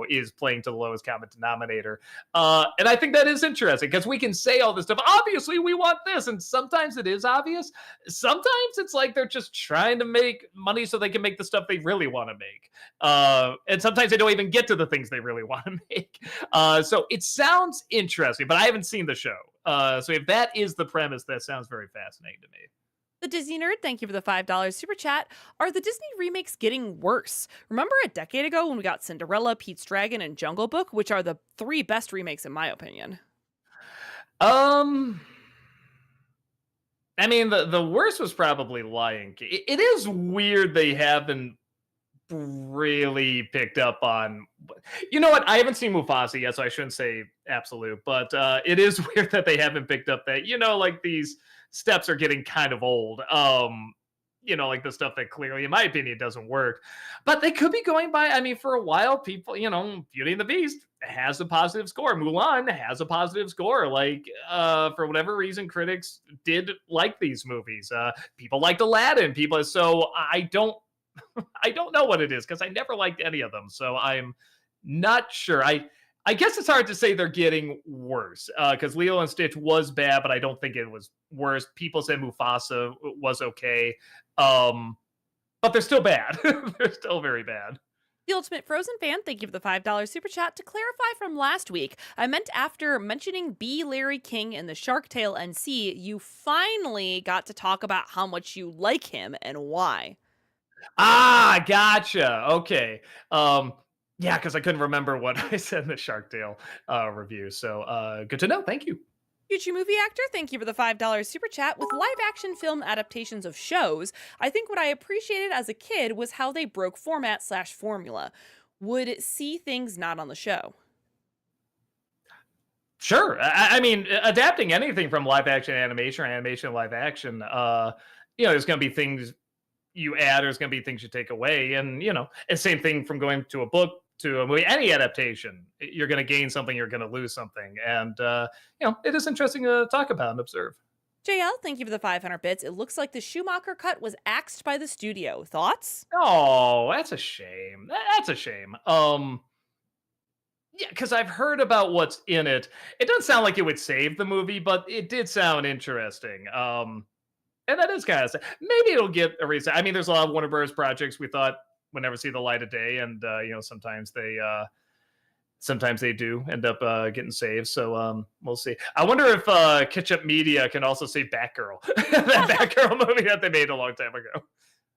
is playing to the lowest common denominator. And I think that is interesting because we can say all this stuff. Obviously, we want this. And sometimes it is obvious. Sometimes it's like they're just trying to make money so they can make the stuff they really want to make. And sometimes they don't even get to the things they really want to make. So it sounds interesting, but I haven't seen the show. So if that is the premise, that sounds very fascinating to me. The Disney Nerd, thank you for the $5 super chat. Are the Disney remakes getting worse? Remember a decade ago when we got Cinderella, Pete's Dragon, and Jungle Book, which are the three best remakes in my opinion? I mean, the worst was probably Lion King. It is weird they haven't really picked up on. You know what? I haven't seen Mufasa yet, so I shouldn't say absolute, but it is weird that they haven't picked up that, like these steps are getting kind of old. Like the stuff that clearly, in my opinion, doesn't work. But they could be going by, I mean, for a while, people, Beauty and the Beast has a positive score. Mulan has a positive score. Like, for whatever reason, critics did like these movies. People liked Aladdin. So I don't know what it is because I never liked any of them. So I'm not sure. I guess it's hard to say they're getting worse because Lilo and Stitch was bad, but I don't think it was worse. People said Mufasa was okay, but they're still bad. They're still very bad. The Ultimate Frozen fan, thank you for the $5 super chat. To clarify from last week, I meant after mentioning B. Larry King in the Shark Tale NC, you finally got to talk about how much you like him and why. Ah, gotcha. Okay. Yeah, because I couldn't remember what I said in the Shark Tale review. So good to know. Thank you. Future movie actor, thank you for the $5 super chat. With live action film adaptations of shows, I think what I appreciated as a kid was how they broke format/formula. Would see things not on the show. Sure. I mean, adapting anything from live action animation or animation to live action, there's going to be things you add, there's going to be things you take away. And, it's same thing from going to a book to a movie, any adaptation. You're going to gain something, you're going to lose something. And, it is interesting to talk about and observe. JL, thank you for the 500 bits. It looks like the Schumacher cut was axed by the studio. Thoughts? Oh, that's a shame. That's a shame. Yeah, because I've heard about what's in it. It doesn't sound like it would save the movie, but it did sound interesting. And that is kind of sad. Maybe it'll get a reset. I mean, there's a lot of Warner Bros. Projects we thought would never see the light of day, and sometimes they do end up getting saved. So we'll see. I wonder if Ketchup Media can also save Batgirl, that Batgirl movie that they made a long time ago.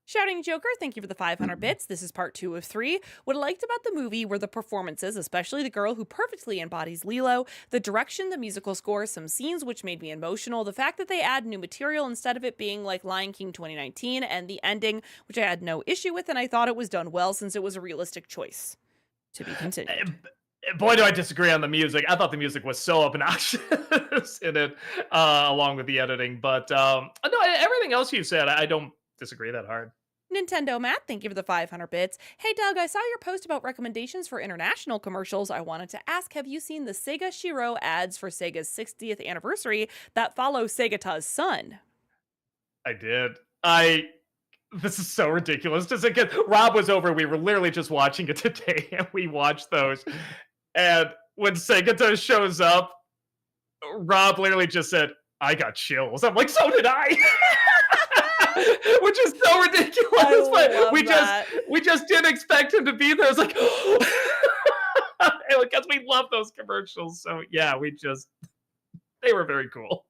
Shouting Joker, thank you for the 500 bits. This is part 2 of 3. What I liked about the movie were the performances, especially the girl who perfectly embodies Lilo, the direction, the musical score, some scenes which made me emotional, the fact that they add new material instead of it being like Lion King 2019, and the ending, which I had no issue with, and I thought it was done well since it was a realistic choice. To be continued. Boy, do I disagree on the music. I thought the music was so obnoxious in it, along with the editing. But no, everything else you said, I don't disagree that hard. Nintendo Matt, thank you for the 500 bits. Hey Doug, I saw your post about recommendations for international commercials. I wanted to ask, have you seen the Sega Shiro ads for Sega's 60th anniversary that follow Segata's son? I did. This is so ridiculous. Just again, Rob was over. We were literally just watching it today, and we watched those. And when Segata shows up, Rob literally just said, "I got chills." I'm like, "So did I." Which is so ridiculous, but we just didn't expect him to be there. It's like, because we love those commercials. So yeah, they were very cool.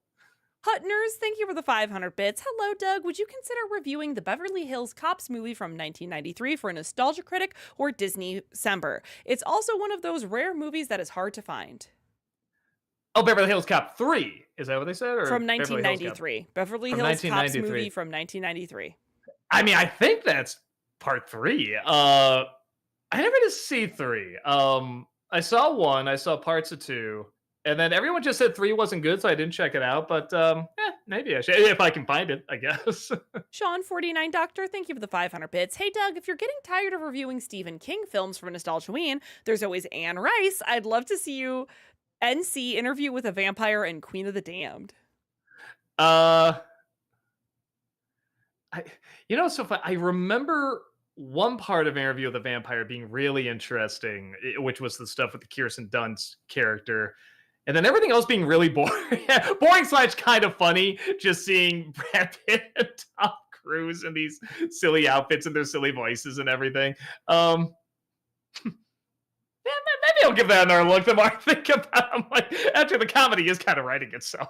Hutners, thank you for the 500 bits. Hello, Doug. Would you consider reviewing the Beverly Hills Cops movie from 1993 for a Nostalgia Critic or Disney December? It's also one of those rare movies that is hard to find. Oh, Beverly Hills Cop 3. Is that what they said? Or from 1993. Beverly Hills Cops movie from 1993. I mean, I think that's part 3. I never did see 3. I saw 1. I saw parts of 2. And then everyone just said 3 wasn't good, so I didn't check it out. But maybe I should, if I can find it, I guess. Sean49 Doctor, thank you for the 500 bits. Hey, Doug, if you're getting tired of reviewing Stephen King films for Nostalgiaween, there's always Anne Rice. I'd love to see you NC Interview with a Vampire and Queen of the Damned. So fun. I remember one part of Interview with a Vampire being really interesting, which was the stuff with the Kirsten Dunst character. And then everything else being really boring. Boring / kind of funny, just seeing Brad Pitt and Tom Cruise in these silly outfits and their silly voices and everything. Yeah, maybe I'll give that another look the more I think about it. Like, after the comedy is kind of writing itself.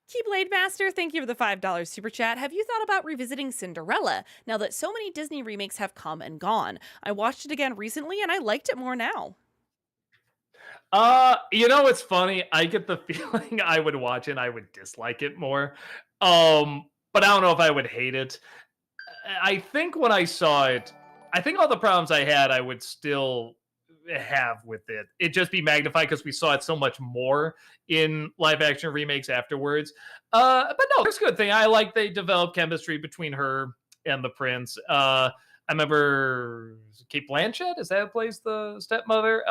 Keyblade Master, thank you for the $5 super chat. Have you thought about revisiting Cinderella now that so many Disney remakes have come and gone? I watched it again recently and I liked it more now. It's funny. I get the feeling I would watch it and I would dislike it more. But I don't know if I would hate it. I think when I saw it, I think all the problems I had, I would still have with it. It'd just be magnified because we saw it so much more in live action remakes afterwards. But no, there's a good thing. I like they developed chemistry between her and the prince. I remember Kate Blanchett, is that who plays the stepmother?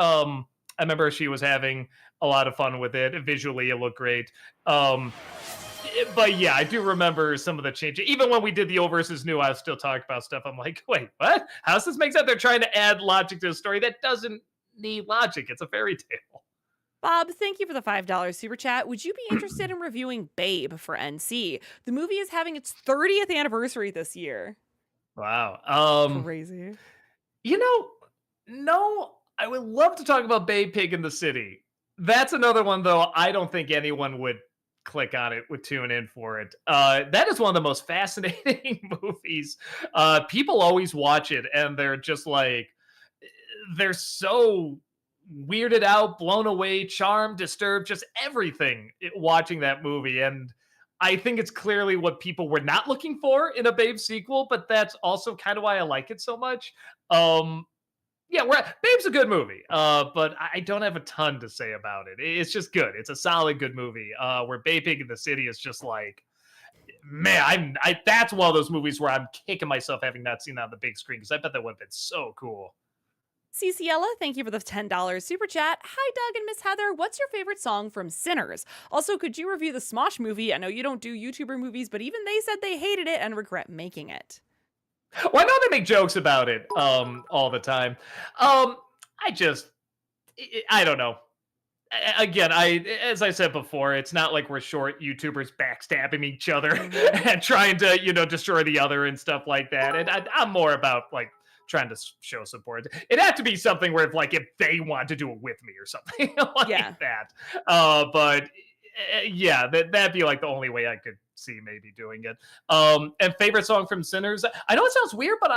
I remember she was having a lot of fun with it. Visually, it looked great. But yeah, I do remember some of the changes. Even when we did the old versus new, I was still talking about stuff. I'm like, wait, what? How does this make sense? They're trying to add logic to a story that doesn't need logic. It's a fairy tale. Bob, thank you for the $5 super chat. Would you be interested in reviewing Babe for NC? The movie is having its 30th anniversary this year. Wow. Crazy. No, I would love to talk about Babe Pig in the City. That's another one, though, I don't think anyone would click on it, would tune in for it. That is one of the most fascinating movies. People always watch it, and they're just like, they're so weirded out, blown away, charmed, disturbed, just everything watching that movie. And I think it's clearly what people were not looking for in a Babe sequel, but that's also kind of why I like it so much. Yeah, Babe's a good movie, but I don't have a ton to say about it. It's just good. It's a solid, good movie. Where Babe Pig in the City is just like, man, that's one of those movies where I'm kicking myself having not seen that on the big screen, because I bet that would have been so cool. CCella, thank you for the $10 super chat. Hi, Doug and Miss Heather. What's your favorite song from Sinners? Also, could you review the Smosh movie? I know you don't do YouTuber movies, but even they said they hated it and regret making it. Well, I know they make jokes about it all the time. I don't know. Again, as I said before, it's not like we're short YouTubers backstabbing each other and trying to, destroy the other and stuff like that. And I'm more about like trying to show support. It had to be something where if they want to do it with me or something like Yeah. that. But yeah, that'd be like the only way I could see maybe doing it. And favorite song from Sinners. I know it sounds weird, but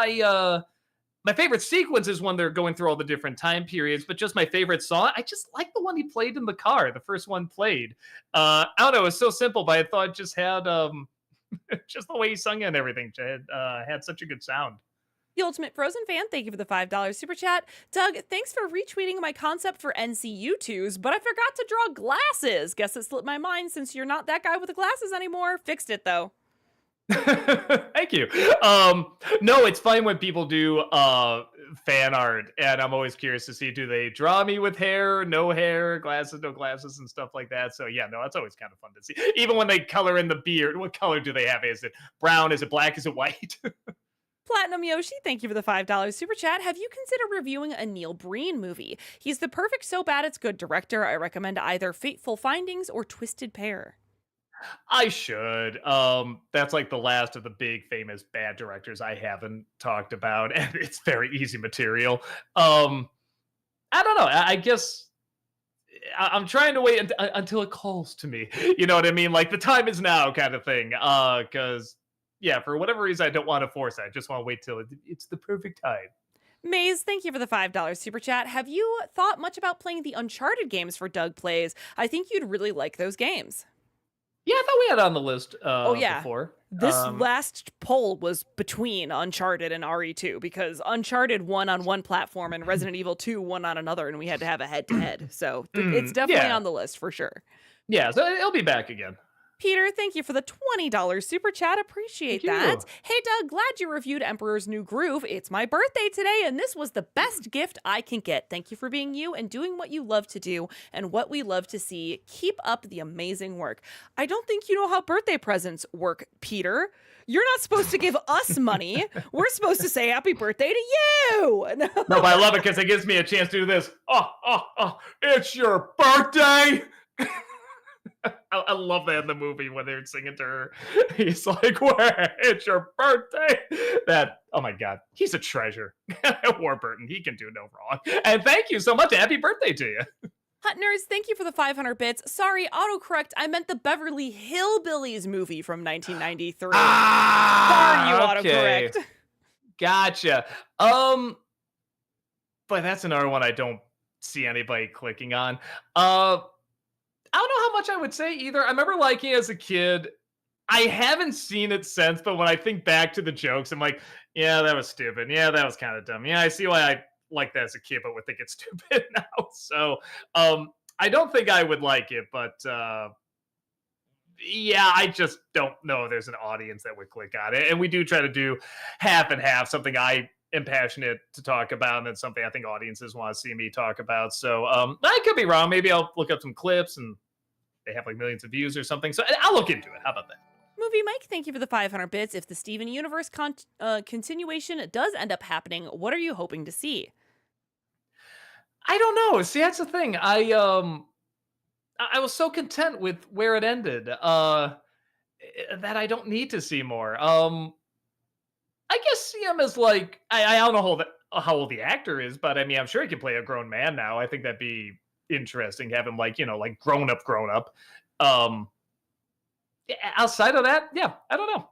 my favorite sequence is when they're going through all the different time periods, but just my favorite song, I just like the one he played in the car, the first one played. I don't know, it was so simple, but I thought it just had just the way he sung it and everything had such a good sound. The Ultimate Frozen Fan, thank you for the $5 super chat. Doug, thanks for retweeting my concept for NCU2s, but I forgot to draw glasses. Guess it slipped my mind since you're not that guy with the glasses anymore. Fixed it, though. Thank you. No, it's fine when people do fan art, and I'm always curious to see, do they draw me with hair, no hair, glasses, no glasses, and stuff like that. So yeah, no, that's always kind of fun to see. Even when they color in the beard, what color do they have? Is it brown? Is it black? Is it white? Platinum Yoshi, thank you for the $5 super chat. Have you considered reviewing a Neil Breen movie? He's the perfect so bad it's good director. I recommend either Fateful Findings or Twisted Pair. I should. That's like the last of the big famous bad directors I haven't talked about, and it's very easy material. I don't know. I guess I'm trying to wait until it calls to me. You know what I mean? Like the time is now, kind of thing. Because yeah, for whatever reason, I don't want to force it. I just want to wait till it's the perfect time. Maze, thank you for the $5 super chat. Have you thought much about playing the Uncharted games for Doug Plays? I think you'd really like those games. Yeah, I thought we had it on the list Oh, yeah. before. This last poll was between Uncharted and RE2 because Uncharted won on one platform and Resident Evil 2 won on another, and we had to have a head-to-head. So it's definitely yeah. on the list for sure. Yeah, so it'll be back again. Peter, thank you for the $20 super chat. Appreciate that. Hey, Doug, glad you reviewed Emperor's New Groove. It's my birthday today, and this was the best gift I can get. Thank you for being you and doing what you love to do and what we love to see. Keep up the amazing work. I don't think you know how birthday presents work, Peter. You're not supposed to give us money. We're supposed to say happy birthday to you. No, but I love it because it gives me a chance to do this. Oh, it's your birthday. I love that in the movie when they're singing to her. He's like, "Where? It's your birthday." Oh my God, he's a treasure. Warburton, he can do no wrong. And thank you so much. Happy birthday to you. Hutners, thank you for the 500 bits. Sorry, autocorrect. I meant the Beverly Hillbillies movie from 1993. Darn you, Okay. autocorrect. Gotcha. But that's another one I don't see anybody clicking on. I don't know how much I would say either. I remember liking it as a kid. I haven't seen it since, but when I think back to the jokes, I'm like, yeah, that was stupid. Yeah, that was kind of dumb. Yeah, I see why I liked that as a kid, but would think it's stupid now. So I don't think I would like it, but yeah, I just don't know there's an audience that would click on it. And we do try to do half and half, something I am passionate to talk about, and then something I think audiences want to see me talk about. So I could be wrong. Maybe I'll look up some clips and they have like millions of views or something. So I'll look into it. How about that? Movie Mike, thank you for the 500 bits. If the Steven Universe continuation does end up happening, what are you hoping to see? I don't know. See, that's the thing. I was so content with where it ended that I don't need to see more. I guess see him as like I don't know how old the actor is, but I mean I'm sure he can play a grown man now. I think that'd be interesting. Have him like like grown up. Outside of that, yeah, I don't know.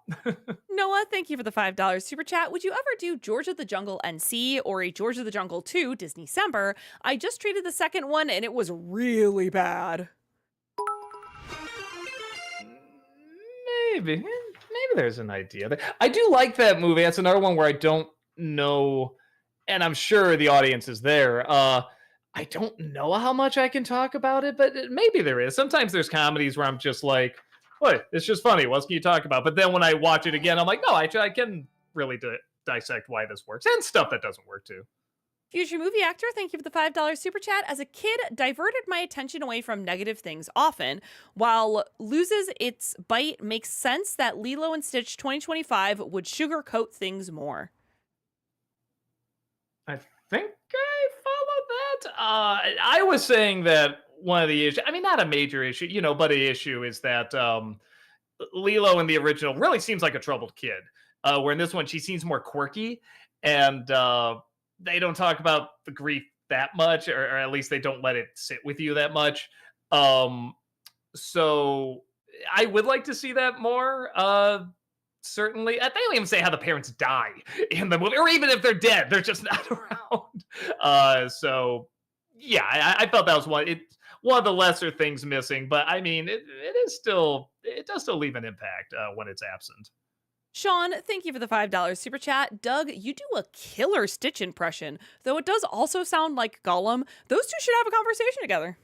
Noah, thank you for the $5 super chat. Would you ever do George of the Jungle NC or a George of the Jungle 2 Disney-cember? I just treated the second one and it was really bad. Maybe there's an idea there. I do like that movie. That's another one where I don't know, and I'm sure the audience is there. I don't know how much I can talk about it, but maybe there is. Sometimes there's comedies where I'm just like, what? It's just funny. What else can you talk about? But then when I watch it again, I'm like, no, I can really dissect why this works and stuff that doesn't work too. Future movie actor, thank you for the $5 super chat. As a kid, diverted my attention away from negative things often. While loses its bite, makes sense that Lilo and Stitch 2025 would sugarcoat things more. I think I followed that. I was saying that one of the issues, I mean, not a major issue, but an issue is that Lilo in the original really seems like a troubled kid. Where in this one, she seems more quirky. and they don't talk about the grief that much, or at least they don't let it sit with you that much. Um, so I would like to see that more. Certainly, they don't even say how the parents die in the movie, or even if they're dead, they're just not around. So yeah, I felt that was one of the lesser things missing, but I mean, it does still leave an impact when it's absent. Sean, thank you for the $5 super chat. Doug, you do a killer Stitch impression, though it does also sound like Gollum. Those two should have a conversation together.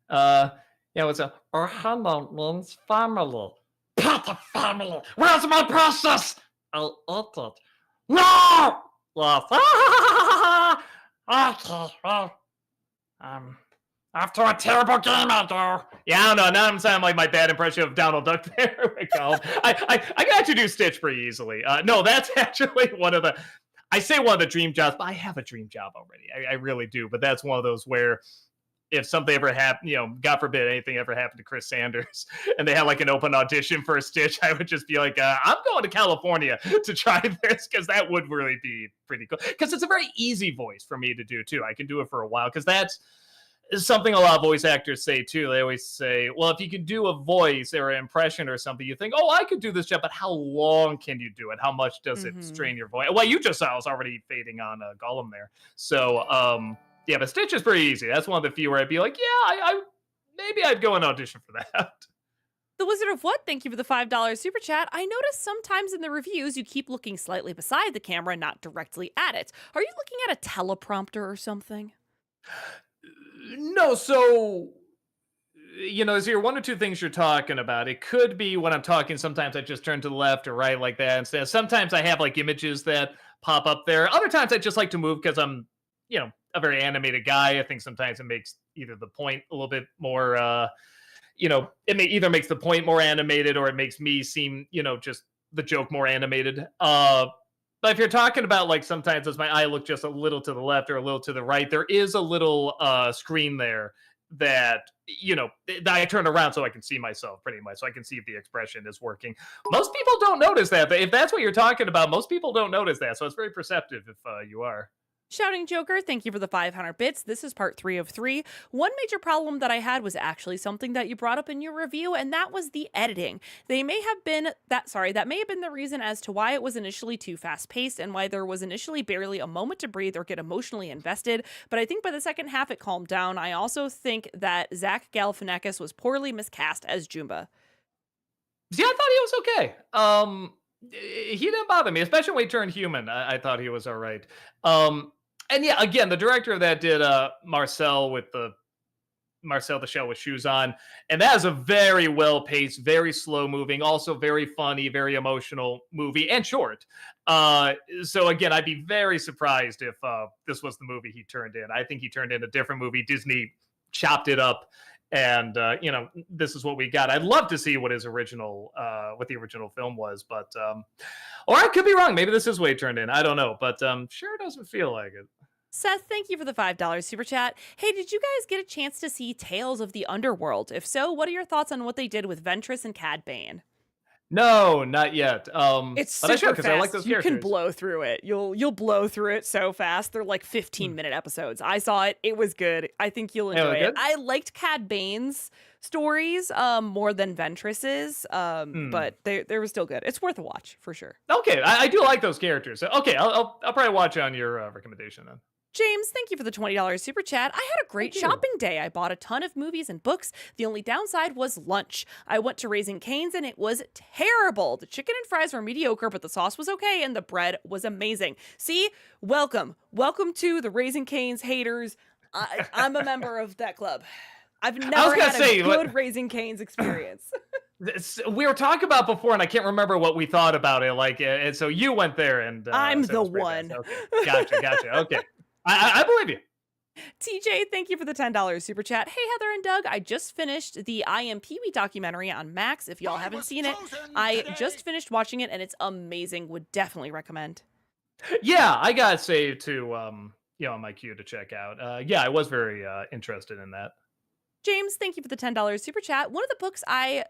Uh, yeah, what's up? Or hello means family. Cut the family. Where's my process? I'll eat it. No! Yes. Okay. Well, um, after a terrible game I do. Yeah, I don't know. Now I'm sounding like my bad impression of Donald Duck there. I can actually do Stitch pretty easily. No, that's actually one of the. I say one of the dream jobs, but I have a dream job already. I really do. But that's one of those where if something ever happened, God forbid anything ever happened to Chris Sanders and they had like an open audition for a Stitch, I would just be like, I'm going to California to try this because that would really be pretty cool. Because it's a very easy voice for me to do too. I can do it for a while because that's something a lot of voice actors say too. They always say, well, if you can do a voice or an impression or something, you think, oh, I could do this job, but how long can you do it? How much does it strain your voice? Well, you just saw I was already fading on Gollum there. So, yeah, but Stitch is pretty easy. That's one of the few where I'd be like, yeah, maybe I'd go and audition for that. The Wizard of What, thank you for the $5 super chat. I noticed sometimes in the reviews you keep looking slightly beside the camera, not directly at it. Are you looking at a teleprompter or something? No, so is there one or two things you're talking about? It could be when I'm talking, sometimes I just turn to the left or right like that instead. Sometimes I have like images that pop up there. Other times I just like to move because I'm, a very animated guy. I think sometimes it makes either the point a little bit more either makes the point more animated or it makes me seem, just the joke more animated. But if you're talking about like sometimes as my eye look just a little to the left or a little to the right, there is a little screen there that that I turn around so I can see myself pretty much, so I can see if the expression is working. Most people don't notice that, but if that's what you're talking about, most people don't notice that, so it's very perceptive if you are. Shouting Joker, thank you for the 500 bits. This is part 3 of 3. One major problem that I had was actually something that you brought up in your review, and that was the editing. That may have been the reason as to why it was initially too fast-paced and why there was initially barely a moment to breathe or get emotionally invested, but I think by the second half it calmed down. I also think that Zach Galifianakis was poorly miscast as Jumba. See, I thought he was okay. He didn't bother me, especially when he turned human. I thought he was all right. And yeah, again, the director of that did Marcel the Shell with Shoes On, and that is a very well paced, very slow moving, also very funny, very emotional movie, and short. So again, I'd be very surprised if this was the movie he turned in. I think he turned in a different movie. Disney chopped it up, and this is what we got. I'd love to see what the original film was, but or I could be wrong. Maybe this is what he turned in. I don't know, but sure doesn't feel like it. Seth, thank you for the $5 super chat. Hey, did you guys get a chance to see Tales of the Underworld? If so, what are your thoughts on what they did with Ventress and Cad Bane? No, not yet. It's But I should super because fast. I like those you characters. can blow through it. You'll blow through it so fast. They're like 15-minute episodes. I saw it. It was good. I think you'll enjoy it. I liked Cad Bane's stories more than Ventress's, but they were still good. It's worth a watch for sure. Okay, I do like those characters. Okay, I'll probably watch on your recommendation then. James, thank you for the $20 super chat. I had a great shopping day. I bought a ton of movies and books. The only downside was lunch. I went to Raising Cane's and it was terrible. The chicken and fries were mediocre, but the sauce was okay and the bread was amazing. See, welcome to the Raising Cane's haters. I'm a member of that club. I've never had a good Raising Cane's experience. We were talking about before, and I can't remember what we thought about it. Like, and so you went there, and I'm the one. Okay. Gotcha. Okay. I believe you. TJ, thank you for the $10 super chat. Hey, Heather and Doug, I just finished the I Am Pee-wee documentary on Max. If y'all haven't seen it, I just finished watching it, and it's amazing. Would definitely recommend. Yeah, I got saved to, on my queue to check out. Yeah, I was very interested in that. James, thank you for the $10 super chat. One of the books I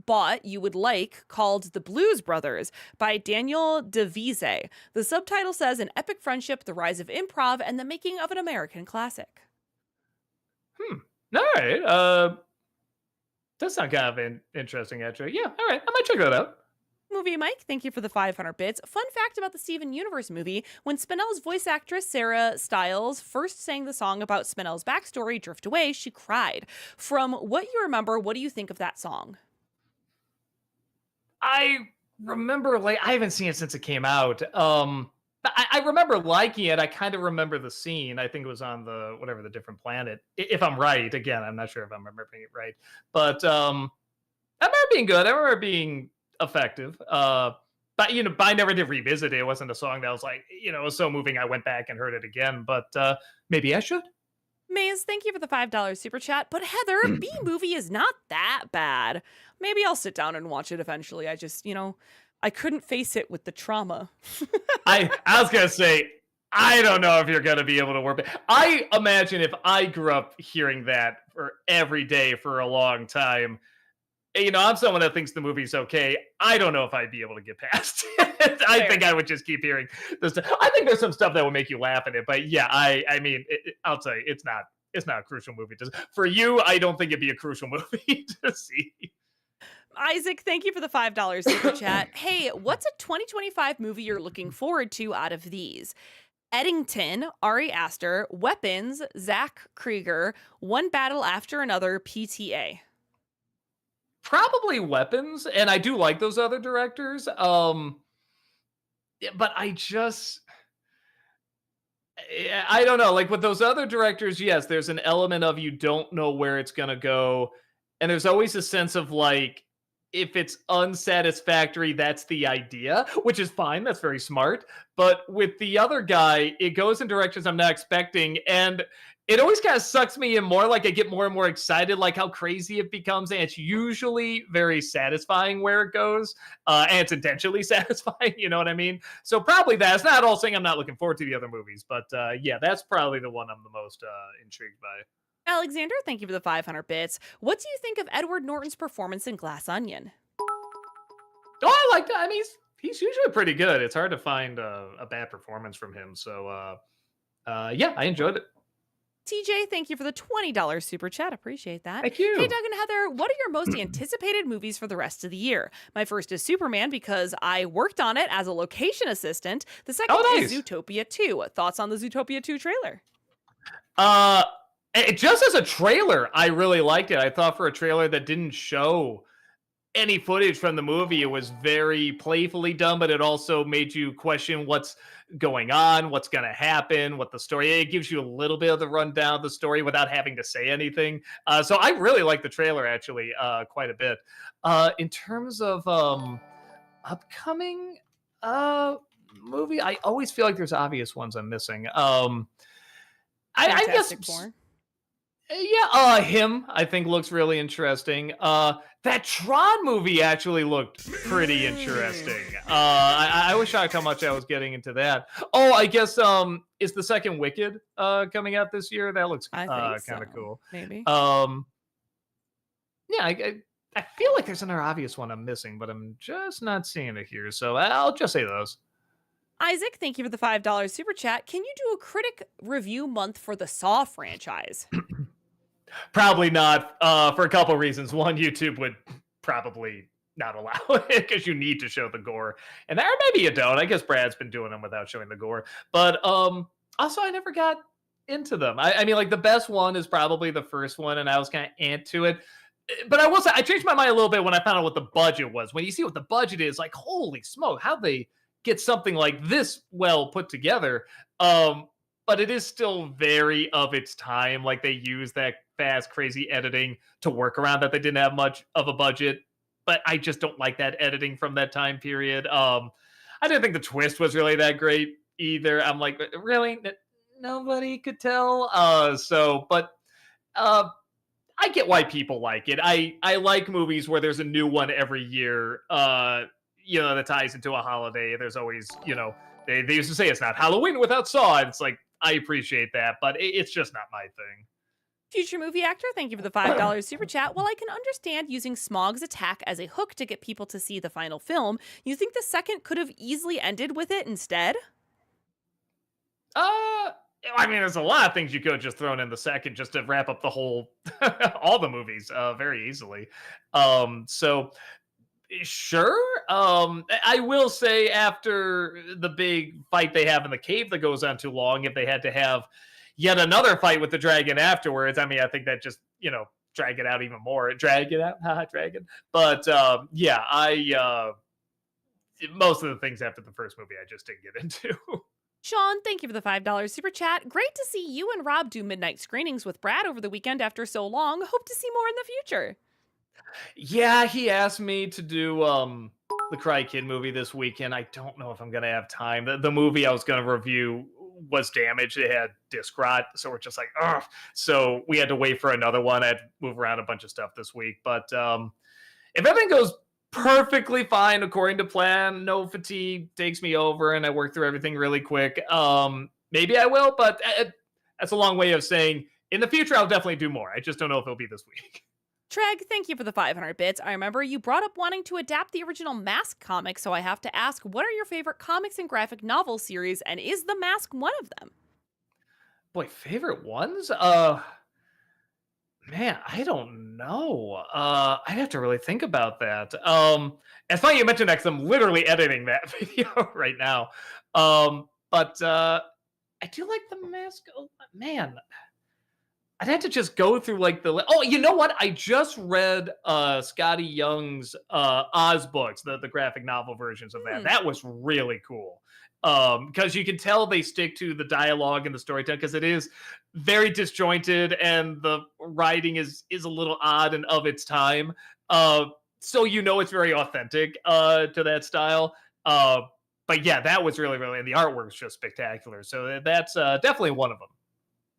bought you would like called The Blues Brothers by Daniel DeVise. The subtitle says An Epic Friendship, The Rise of Improv, and the Making of an American Classic. All right. That sounds kind of interesting, actually. Yeah, all right. I might check that out. Movie Mike, thank you for the 500 bits. Fun fact about the Steven Universe movie, when Spinell's voice actress Sarah Stiles first sang the song about Spinell's backstory, Drift Away, she cried. From what you remember, what do you think of that song? I remember, like, I haven't seen it since it came out. But I remember liking it. I kind of remember the scene. I think it was on the whatever the different planet. If I'm right, again, I'm not sure if I'm remembering it right. But I remember being good. I remember being effective. But but I never did revisit it. It wasn't a song that was like, it was so moving. I went back and heard it again. But maybe I should. Maze, thank you for the $5 super chat. But Heather, B movie is not that bad. Maybe I'll sit down and watch it eventually. I just, I couldn't face it with the trauma. I was gonna say, I don't know if you're gonna be able to work. I imagine if I grew up hearing that for every day for a long time, I'm someone that thinks the movie's okay. I don't know if I'd be able to get past it. I think I would just keep hearing this. I think there's some stuff that will make you laugh at it, but yeah, I mean, I'll tell you, it's not a crucial movie. For you, I don't think it'd be a crucial movie to see. Isaac, thank you for the $5 super chat. Hey, what's a 2025 movie you're looking forward to out of these? Eddington, Ari Aster, Weapons, Zach Krieger, One Battle After Another, PTA. Probably Weapons, and I do like those other directors. But I don't know. Like with those other directors, yes, there's an element of you don't know where it's gonna go, and there's always a sense of like, if it's unsatisfactory, that's the idea, which is fine. That's very smart. But with the other guy, it goes in directions I'm not expecting. And it always kind of sucks me in more. Like I get more and more excited, like how crazy it becomes. And it's usually very satisfying where it goes. And it's intentionally satisfying. You know what I mean? So probably that's not all saying I'm not looking forward to the other movies. But yeah, that's probably the one I'm the most intrigued by. Alexander, thank you for the 500 bits. What do you think of Edward Norton's performance in Glass Onion? Oh, I like that. I mean, he's usually pretty good. It's hard to find a bad performance from him. So, yeah, I enjoyed it. TJ, thank you for the $20 super chat. Appreciate that. Thank you. Hey, Doug and Heather, what are your most anticipated movies for the rest of the year? My first is Superman because I worked on it as a location assistant. The second is Zootopia 2. Thoughts on the Zootopia 2 trailer? Just as a trailer, I really liked it. I thought for a trailer that didn't show any footage from the movie, it was very playfully done, but it also made you question what's going on, what's going to happen, what the story. It gives you a little bit of the rundown of the story without having to say anything. So I really like the trailer actually quite a bit. In terms of upcoming movie, I always feel like there's obvious ones I'm missing. I guess. Four. Yeah, him I think looks really interesting. That Tron movie actually looked pretty interesting. I wish I how much I was getting into that. Oh, I guess is the second Wicked coming out this year? That looks kind of cool. Maybe. Yeah, I feel like there's another obvious one I'm missing, but I'm just not seeing it here. So I'll just say those. Isaac, thank you for the $5 super chat. Can you do a critic review month for the Saw franchise? Probably not, for a couple reasons. One, YouTube would probably not allow it because you need to show the gore, and or maybe you don't. I guess Brad's been doing them without showing the gore, but also I never got into them. I mean, like the best one is probably the first one, and I was kind of into it. But I will say I changed my mind a little bit when I found out what the budget was. When you see what the budget is, like holy smoke, how they get something like this well put together. But it is still very of its time. Like they use that fast, crazy editing to work around that they didn't have much of a budget. But I just don't like that editing from that time period. I didn't think the twist was really that great either. I'm like, really? Nobody could tell. But I get why people like it. I like movies where there's a new one every year. That ties into a holiday. There's always, they used to say it's not Halloween without Saw. And it's like, I appreciate that, but it's just not my thing. Future movie actor, thank you for the $5 super chat. While I can understand using Smog's attack as a hook to get people to see the final film, you think the second could have easily ended with it instead? I mean, there's a lot of things you could have just thrown in the second just to wrap up the whole, all the movies, very easily. So sure. I will say after the big fight they have in the cave that goes on too long, if they had to have yet another fight with the dragon afterwards, I mean, I think that just drag it out even more. Drag it out, haha, dragon. But yeah, I most of the things after the first movie I just didn't get into. Sean, thank you for the $5 super chat. Great to see you and Rob do midnight screenings with Brad over the weekend after so long. Hope to see more in the future. Yeah, he asked me to do the Cry Kid movie this weekend. I don't know if I'm gonna have time. The movie I was gonna review was damaged. It had disc rot, so we're just like, ugh. So we had to wait for another one. I had to move around a bunch of stuff this week. But if everything goes perfectly fine according to plan, no fatigue takes me over, and I work through everything really quick, maybe I will, but that's a long way of saying in the future I'll definitely do more. I just don't know if it'll be this week. Treg, thank you for the 500 bits. I remember you brought up wanting to adapt the original Mask comic, so I have to ask, what are your favorite comics and graphic novel series, and is The Mask one of them? Boy, favorite ones? Man, I don't know. I'd have to really think about that. It's funny you mentioned that 'cause I'm literally editing that video right now. But I do like the mask. Oh, man, I'd have to just go through like oh, you know what? I just read Scotty Young's Oz books, the graphic novel versions of that. Hmm. That was really cool. Because you can tell they stick to the dialogue and the storytelling because it is very disjointed and the writing is a little odd and of its time. So it's very authentic to that style. But yeah, that was really, and the artwork's just spectacular. So that's definitely one of them.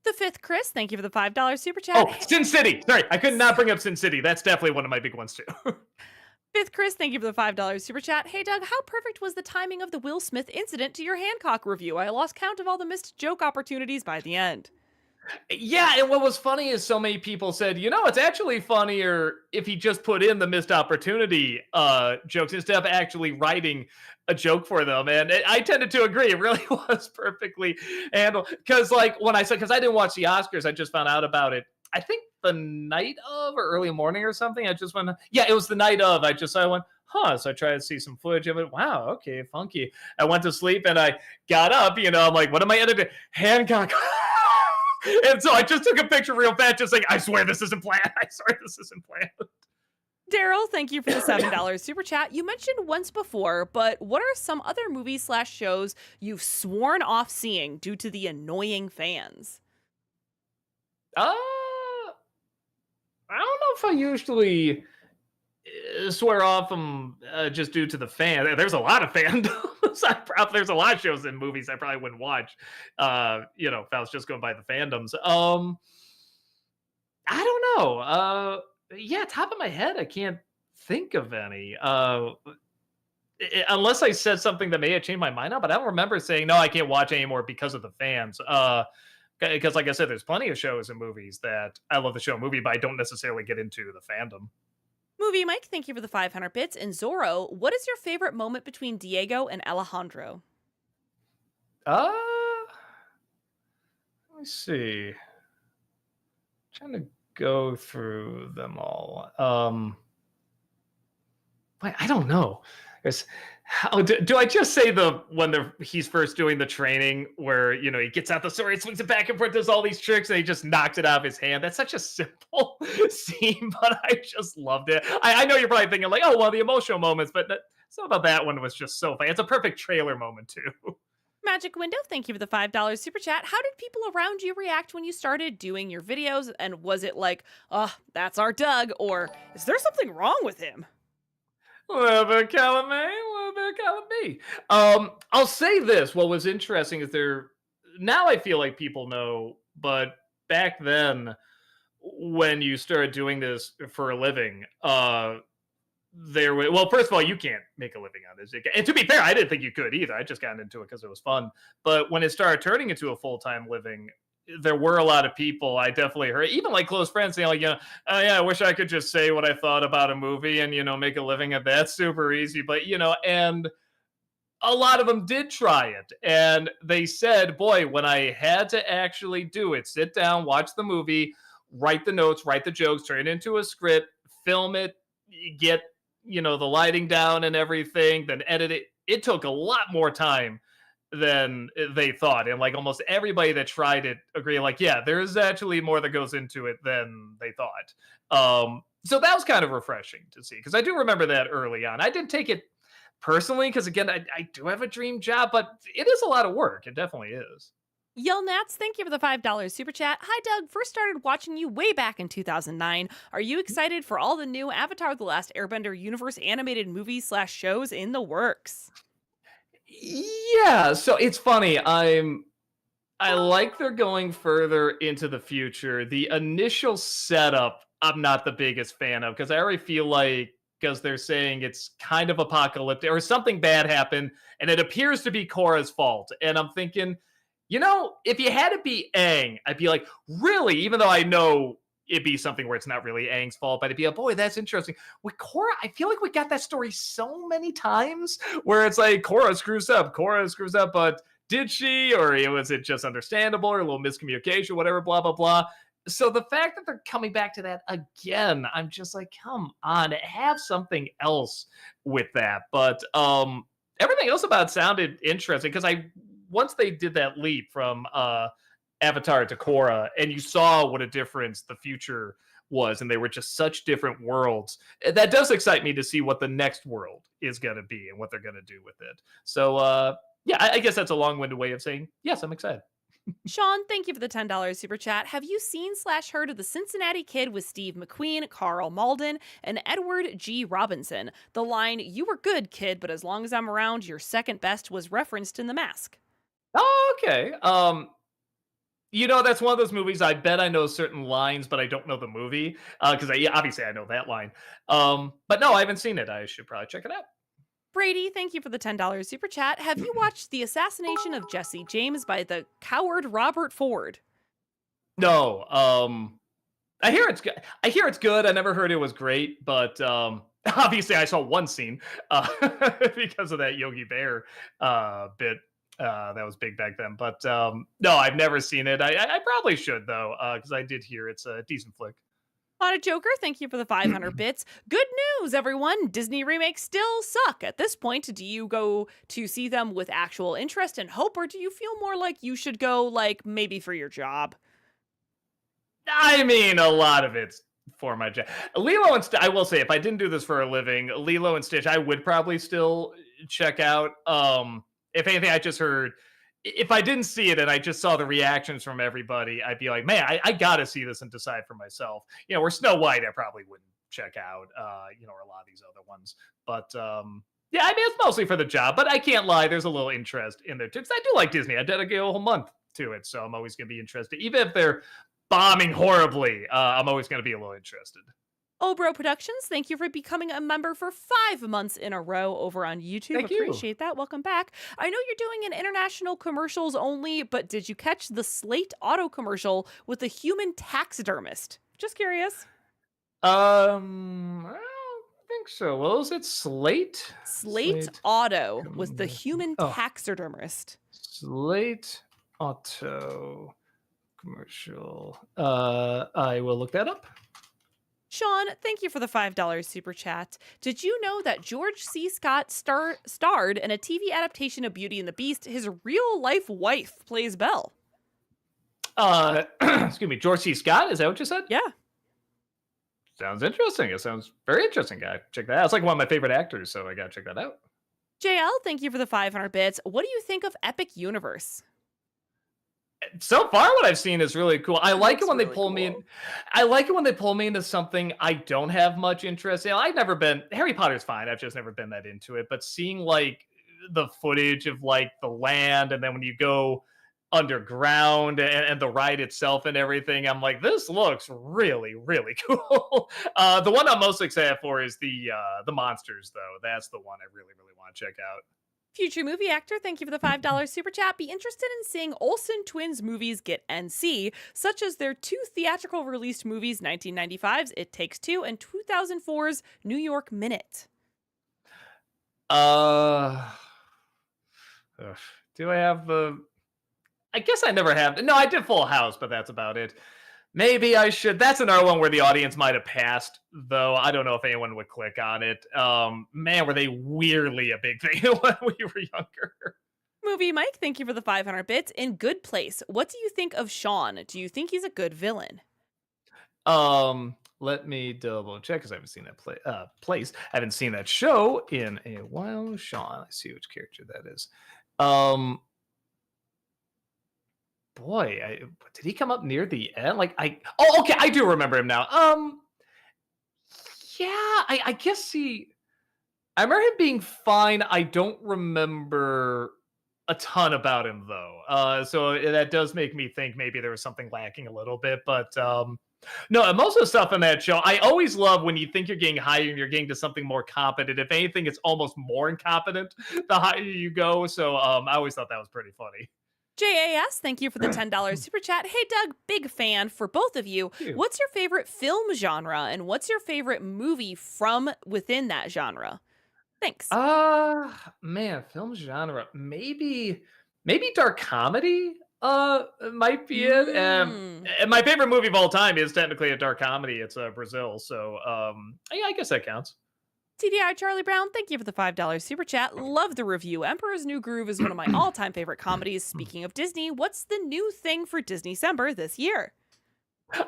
The fifth Chris, thank you for the $5 super chat. Oh, Sin City. Sorry, I could not bring up Sin City. That's definitely one of my big ones too. Fifth Chris, thank you for the $5 super chat. Hey Doug, how perfect was the timing of the Will Smith incident to your Hancock review? I lost count of all the missed joke opportunities by the end. Yeah, and what was funny is so many people said, it's actually funnier if he just put in the missed opportunity jokes instead of actually writing a joke for them. And I tended to agree. It really was perfectly handled. Because, when I said, because I didn't watch the Oscars, I just found out about it, I think the night of or early morning or something. I just went, yeah, it was the night of. I went, huh. So I tried to see some footage of it. Wow, okay, funky. I went to sleep and I got up, I'm like, what am I editing? Hancock. And so I just took a picture real fast, just like, I swear this isn't planned. I swear this isn't planned. Daryl, thank you for the $7 super chat. You mentioned once before, but what are some other movies/shows you've sworn off seeing due to the annoying fans? I don't know if I usually swear off them just due to the fan. There's a lot of fandoms. There's a lot of shows and movies I probably wouldn't watch. If I was just going by the fandoms. I don't know. Yeah, top of my head, I can't think of any. Unless I said something that may have changed my mind now, but I don't remember saying no, I can't watch anymore because of the fans. Because, like I said, there's plenty of shows and movies that I love the show movie, but I don't necessarily get into the fandom. Movie Mike, thank you for the 500 bits. And Zorro, what is your favorite moment between Diego and Alejandro? Let me see. Trying to go through them all. I don't know. Do I just say when he's first doing the training where he gets out the sword, he swings it back and forth, does all these tricks, and he just knocks it out of his hand? That's such a simple scene, but I just loved it. I know you're probably thinking like, oh, well, the emotional moments, but something about that one was just so funny. It's a perfect trailer moment too. Magic Window, thank you for the $5 super chat. How did people around you react when you started doing your videos? And was it like, oh, that's our Doug, or is there something wrong with him? A little bit of column A, a little bit of column B. I'll say this. What was interesting is now I feel like people know, but back then when you started doing this for a living, first of all, you can't make a living on this. And to be fair, I didn't think you could either. I just got into it because it was fun. But when it started turning into a full-time living, there were a lot of people I definitely heard, even like close friends saying like, oh yeah, I wish I could just say what I thought about a movie and make a living at that super easy. But and a lot of them did try it, and they said, boy, when I had to actually do it, sit down, watch the movie, write the notes, write the jokes, turn it into a script, film it, get the lighting down and everything, then edit it. It took a lot more time than they thought, and like almost everybody that tried it agree, like, yeah, there is actually more that goes into it than they thought. So that was kind of refreshing to see, because I do remember that early on. I didn't take it personally, because again, I do have a dream job, but it is a lot of work. It definitely is. Yell Nats, thank you for the $5 super chat. Hi, Doug. First started watching you way back in 2009. Are you excited for all the new Avatar The Last Airbender universe animated movies/shows in the works? Yeah, so it's funny. I like they're going further into the future. The initial setup, I'm not the biggest fan of, because I already feel like, because they're saying it's kind of apocalyptic or something bad happened, and it appears to be Korra's fault. And I'm thinking, if you had to be Aang, I'd be like, really? Even though I know it'd be something where it's not really Aang's fault, but it'd be like, boy, that's interesting. With Korra, I feel like we got that story so many times where it's like Korra screws up, but did she, or was it just understandable, or a little miscommunication, whatever, blah blah blah. So the fact that they're coming back to that again, I'm just like, come on, have something else with that. But everything else about it sounded interesting, because I once they did that leap from Avatar to Korra, and you saw what a difference the future was, and they were just such different worlds. That does excite me to see what the next world is going to be and what they're going to do with it. So yeah, I guess that's a long-winded way of saying yes, I'm excited. Sean, thank you for the $10 super chat. Have you seen/heard of The Cincinnati Kid with Steve McQueen, Carl Malden, and Edward G. Robinson? The line, "You were good, kid, but as long as I'm around, you're second best," was referenced in The Mask. Oh, okay. That's one of those movies. I bet I know certain lines, but I don't know the movie, because obviously I know that line. But no, I haven't seen it. I should probably check it out. Brady, thank you for the $10 super chat. Have you watched The Assassination of Jesse James by the coward Robert Ford? No. I hear it's good. I hear it's good. I never heard it was great, but obviously I saw one scene because of that Yogi Bear bit. That was big back then. But no, I've never seen it. I probably should, though, because I did hear it's a decent flick. On a Joker, thank you for the 500 bits. Good news, everyone. Disney remakes still suck. At this point, do you go to see them with actual interest and hope, or do you feel more like you should go, like, maybe for your job? I mean, a lot of it's for my job. Lilo and Stitch, I will say, if I didn't do this for a living, Lilo and Stitch, I would probably still check out. If anything, I just heard, if I didn't see it and I just saw the reactions from everybody, I'd be like, man, I got to see this and decide for myself. Where Snow White, I probably wouldn't check out, or a lot of these other ones. But yeah, I mean, it's mostly for the job, but I can't lie. There's a little interest in there too, because I do like Disney. I dedicate a whole month to it, so I'm always going to be interested. Even if they're bombing horribly, I'm always going to be a little interested. Obro Productions, thank you for becoming a member for 5 months in a row over on YouTube. Thank you. Appreciate that. Welcome back. I know you're doing an international commercials only, but did you catch the Slate Auto commercial with the human taxidermist? Just curious. I don't think so. What was it? Slate Auto was the human taxidermist. Slate Auto commercial. I will look that up. Sean, thank you for the $5 super chat. Did you know that George C. Scott starred in a TV adaptation of Beauty and the Beast? His real-life wife plays Belle. Excuse me, George C. Scott? Is that what you said? Yeah. Sounds interesting. It sounds very interesting, guy. Check that out. It's like one of my favorite actors, so I gotta check that out. JL, thank you for the 500 bits. What do you think of Epic Universe? So far, what I've seen is really cool. I like it when they pull me cool. in. I like it when they pull me into something I don't have much interest in. I've never been Harry Potter's fine. I've just never been that into it. But seeing like the footage of like the land, and then when you go underground and the ride itself and everything, I'm like, this looks really, really cool. The one I'm most excited for is the monsters, though. That's the one I really, really want to check out. Future movie actor, thank you for the $5 super chat. Be interested in seeing Olsen twins movies get NC, such as their two theatrical released movies, 1995's It Takes Two and 2004's New York Minute. Uh, ugh, do I have the? I guess I never have. No, I did Full House, but that's about it. Maybe I should. That's another one where the audience might have passed, though. I don't know if anyone would click on it. Man, were they weirdly a big thing when we were younger. Movie Mike, thank you for the 500 bits. In Good Place, what do you think of Sean? Do you think he's a good villain? Let me double check because I haven't seen that place. I haven't seen that show in a while. Sean, let's see which character that is. Um, boy, did he come up near the end? Oh, okay, I do remember him now. Yeah, I guess I remember him being fine. I don't remember a ton about him though. So that does make me think maybe there was something lacking a little bit, but no, most of the stuff in that show, I always love when you think you're getting higher and you're getting to something more competent. If anything, it's almost more incompetent the higher you go. So I always thought that was pretty funny. JAS, thank you for the $10 super chat. Hey, Doug, big fan for both of you. What's your favorite film genre and what's your favorite movie from within that genre? Thanks. Man, film genre. Maybe dark comedy might be it. And my favorite movie of all time is technically a dark comedy. It's Brazil. So yeah, I guess that counts. TDI Charlie Brown, thank you for the $5 super chat. Love the review. Emperor's New Groove is one of my all-time favorite comedies. Speaking of Disney, what's the new thing for Disney-cember this year?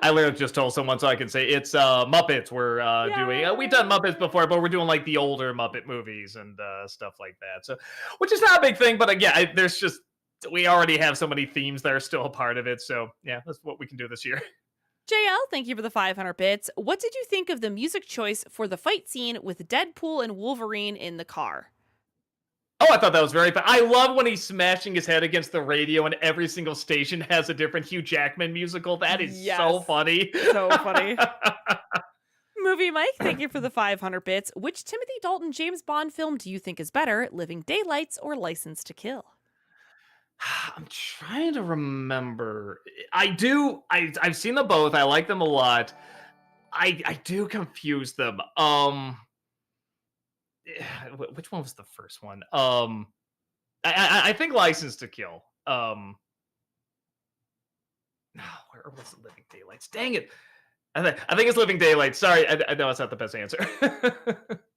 I literally just told someone so I can say it's Muppets. We're doing. We've done Muppets before, but we're doing like the older Muppet movies and stuff like that. So, which is not a big thing, but yeah, there's just we already have so many themes that are still a part of it. So yeah, that's what we can do this year. JL, thank you for the 500 bits. What did you think of the music choice for the fight scene with Deadpool and Wolverine in the car? Oh, I thought that was very fun. I love when he's smashing his head against the radio and every single station has a different Hugh Jackman musical. That is so funny. So funny. Movie Mike, thank you for the 500 bits. Which Timothy Dalton James Bond film do you think is better, Living Daylights or License to Kill? I'm trying to remember. I've seen them both. I like them a lot. I do confuse them. Which one was the first one? I think License to Kill. Where was it? Living Daylights? Dang it! I think it's Living Daylights. Sorry, I know it's not the best answer.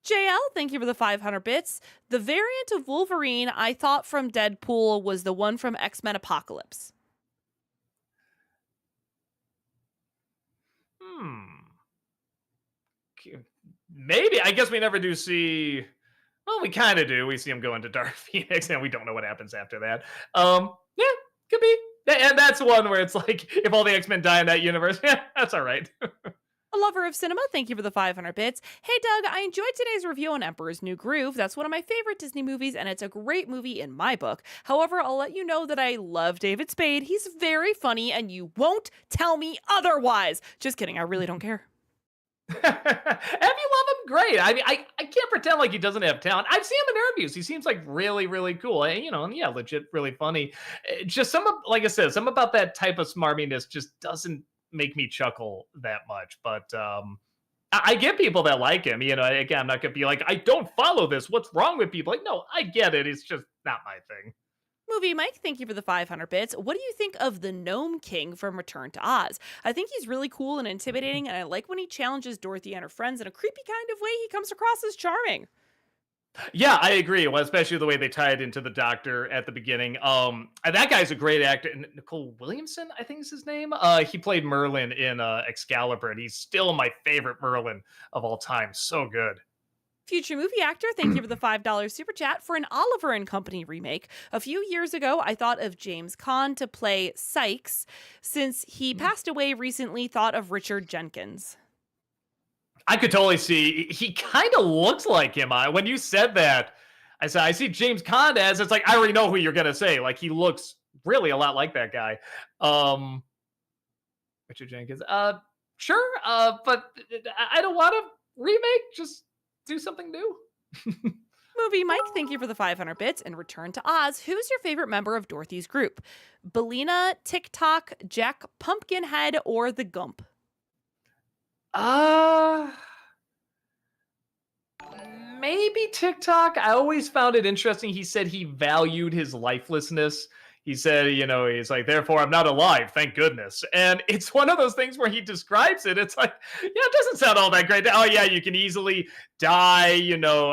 JL, thank you for the 500 bits. The variant of Wolverine I thought from Deadpool was the one from X-Men Apocalypse. Maybe. I guess we never do see. Well, we kind of do. We see him go into Dark Phoenix, and we don't know what happens after that. Yeah, could be. And that's one where it's like, if all the X-Men die in that universe, yeah, that's all right. A lover of cinema, thank you for the 500 bits. Hey, Doug, I enjoyed today's review on Emperor's New Groove. That's one of my favorite Disney movies, and it's a great movie in my book. However, I'll let you know that I love David Spade. He's very funny, and you won't tell me otherwise. Just kidding. I really don't care. If you love him, great. I mean, I can't pretend like he doesn't have talent. I've seen him in interviews. He seems like really, really cool. And, yeah, legit, really funny. Just like I said, some about that type of smarminess just doesn't make me chuckle that much. But I get people that like him. Again, I'm not gonna be like, I don't follow this. What's wrong with people? Like, no, I get it. It's just not my thing. Movie Mike, thank you for the 500 bits. What do you think of the Gnome King from Return to Oz? I think he's really cool and intimidating, and I like when he challenges Dorothy and her friends in a creepy kind of way. He comes across as charming. Yeah, I agree. Well, especially the way they tie it into the Doctor at the beginning. And that guy's a great actor. Nicole Williamson, I think is his name. He played Merlin in Excalibur, and he's still my favorite Merlin of all time. So good. Future movie actor, thank you for the $5 super chat. For an Oliver and Company remake, a few years ago, I thought of James Caan to play Sykes. Since he passed away recently, thought of Richard Jenkins. I could totally see. He kind of looks like him. When you said that, I said, I see James Caan as, it's like, I already know who you're going to say. Like, he looks really a lot like that guy. Richard Jenkins. Sure. But I don't want to remake. Just do something new. Movie Mike, thank you for the 500 bits. And Return to Oz, who's your favorite member of Dorothy's group? Belina, TikTok, Jack Pumpkinhead, or the Gump? Uh Maybe TikTok. I always found it interesting. He said he valued his lifelessness. He said, he's like, therefore, I'm not alive, thank goodness. And it's one of those things where he describes it. It's like, yeah, it doesn't sound all that great. Oh, yeah, you can easily die,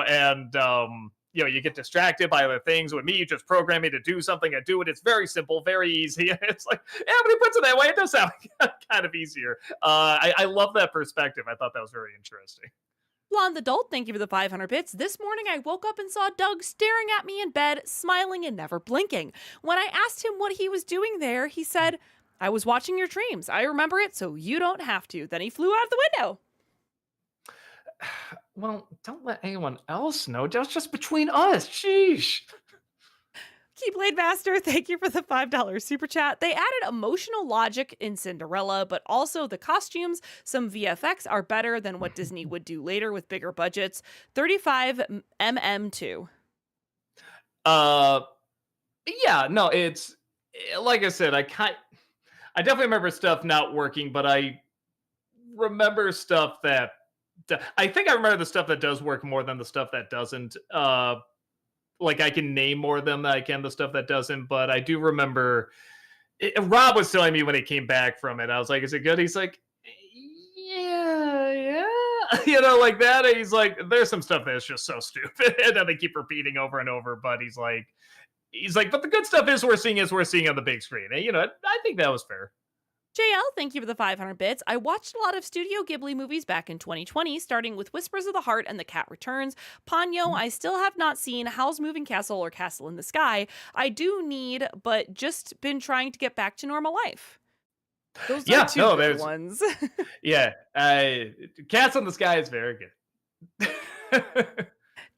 and, you get distracted by other things. With me, you just program me to do something. I do it. It's very simple, very easy. It's like, yeah, when he puts it that way, it does sound kind of easier. I love that perspective. I thought that was very interesting. Blonde Adult, thank you for the 500 bits. This morning I woke up and saw Doug staring at me in bed, smiling and never blinking. When I asked him what he was doing there, he said, I was watching your dreams. I remember it, so you don't have to. Then he flew out of the window. Well, don't let anyone else know. Just between us. Sheesh. Keyblade Master, thank you for the $5 super chat. They added emotional logic in Cinderella, but also the costumes, some VFX are better than what Disney would do later with bigger budgets. 35mm2. Yeah, no, it's like I said, I definitely remember stuff not working, but I remember stuff that I think I remember the stuff that does work more than the stuff that doesn't. Like I can name more of them than I can the stuff that doesn't, but I do remember Rob was telling me when he came back from it. I was like, "Is it good?" He's like, "Yeah, like that." And he's like, "There's some stuff that's just so stupid that they keep repeating over and over." But he's like, "But the good stuff is we're seeing on the big screen." And I think that was fair. JL, thank you for the 500 bits. I watched a lot of Studio Ghibli movies back in 2020, starting with Whispers of the Heart and The Cat Returns. Ponyo, I still have not seen Howl's Moving Castle or Castle in the Sky. I do need, but just been trying to get back to normal life. Those are two good ones. Yeah, Cats in the Sky is very good.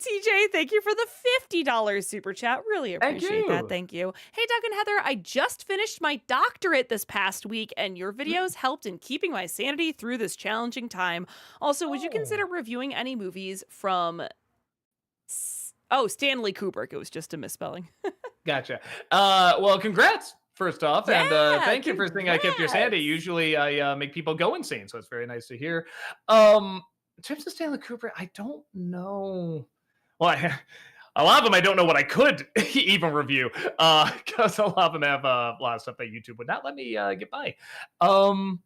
TJ, thank you for the $50 super chat. Really appreciate that. Thank you. Hey, Doug and Heather, I just finished my doctorate this past week, and your videos helped in keeping my sanity through this challenging time. Also, would you consider reviewing any movies from... Stanley Kubrick. It was just a misspelling. Gotcha. Well, congrats, first off. Yeah, and thank you for saying I kept your sanity. Usually I make people go insane, so it's very nice to hear. In terms of Stanley Kubrick, I don't know. Well, a lot of them I don't know what I could even review, because a lot of them have a lot of stuff that YouTube would not let me get by. I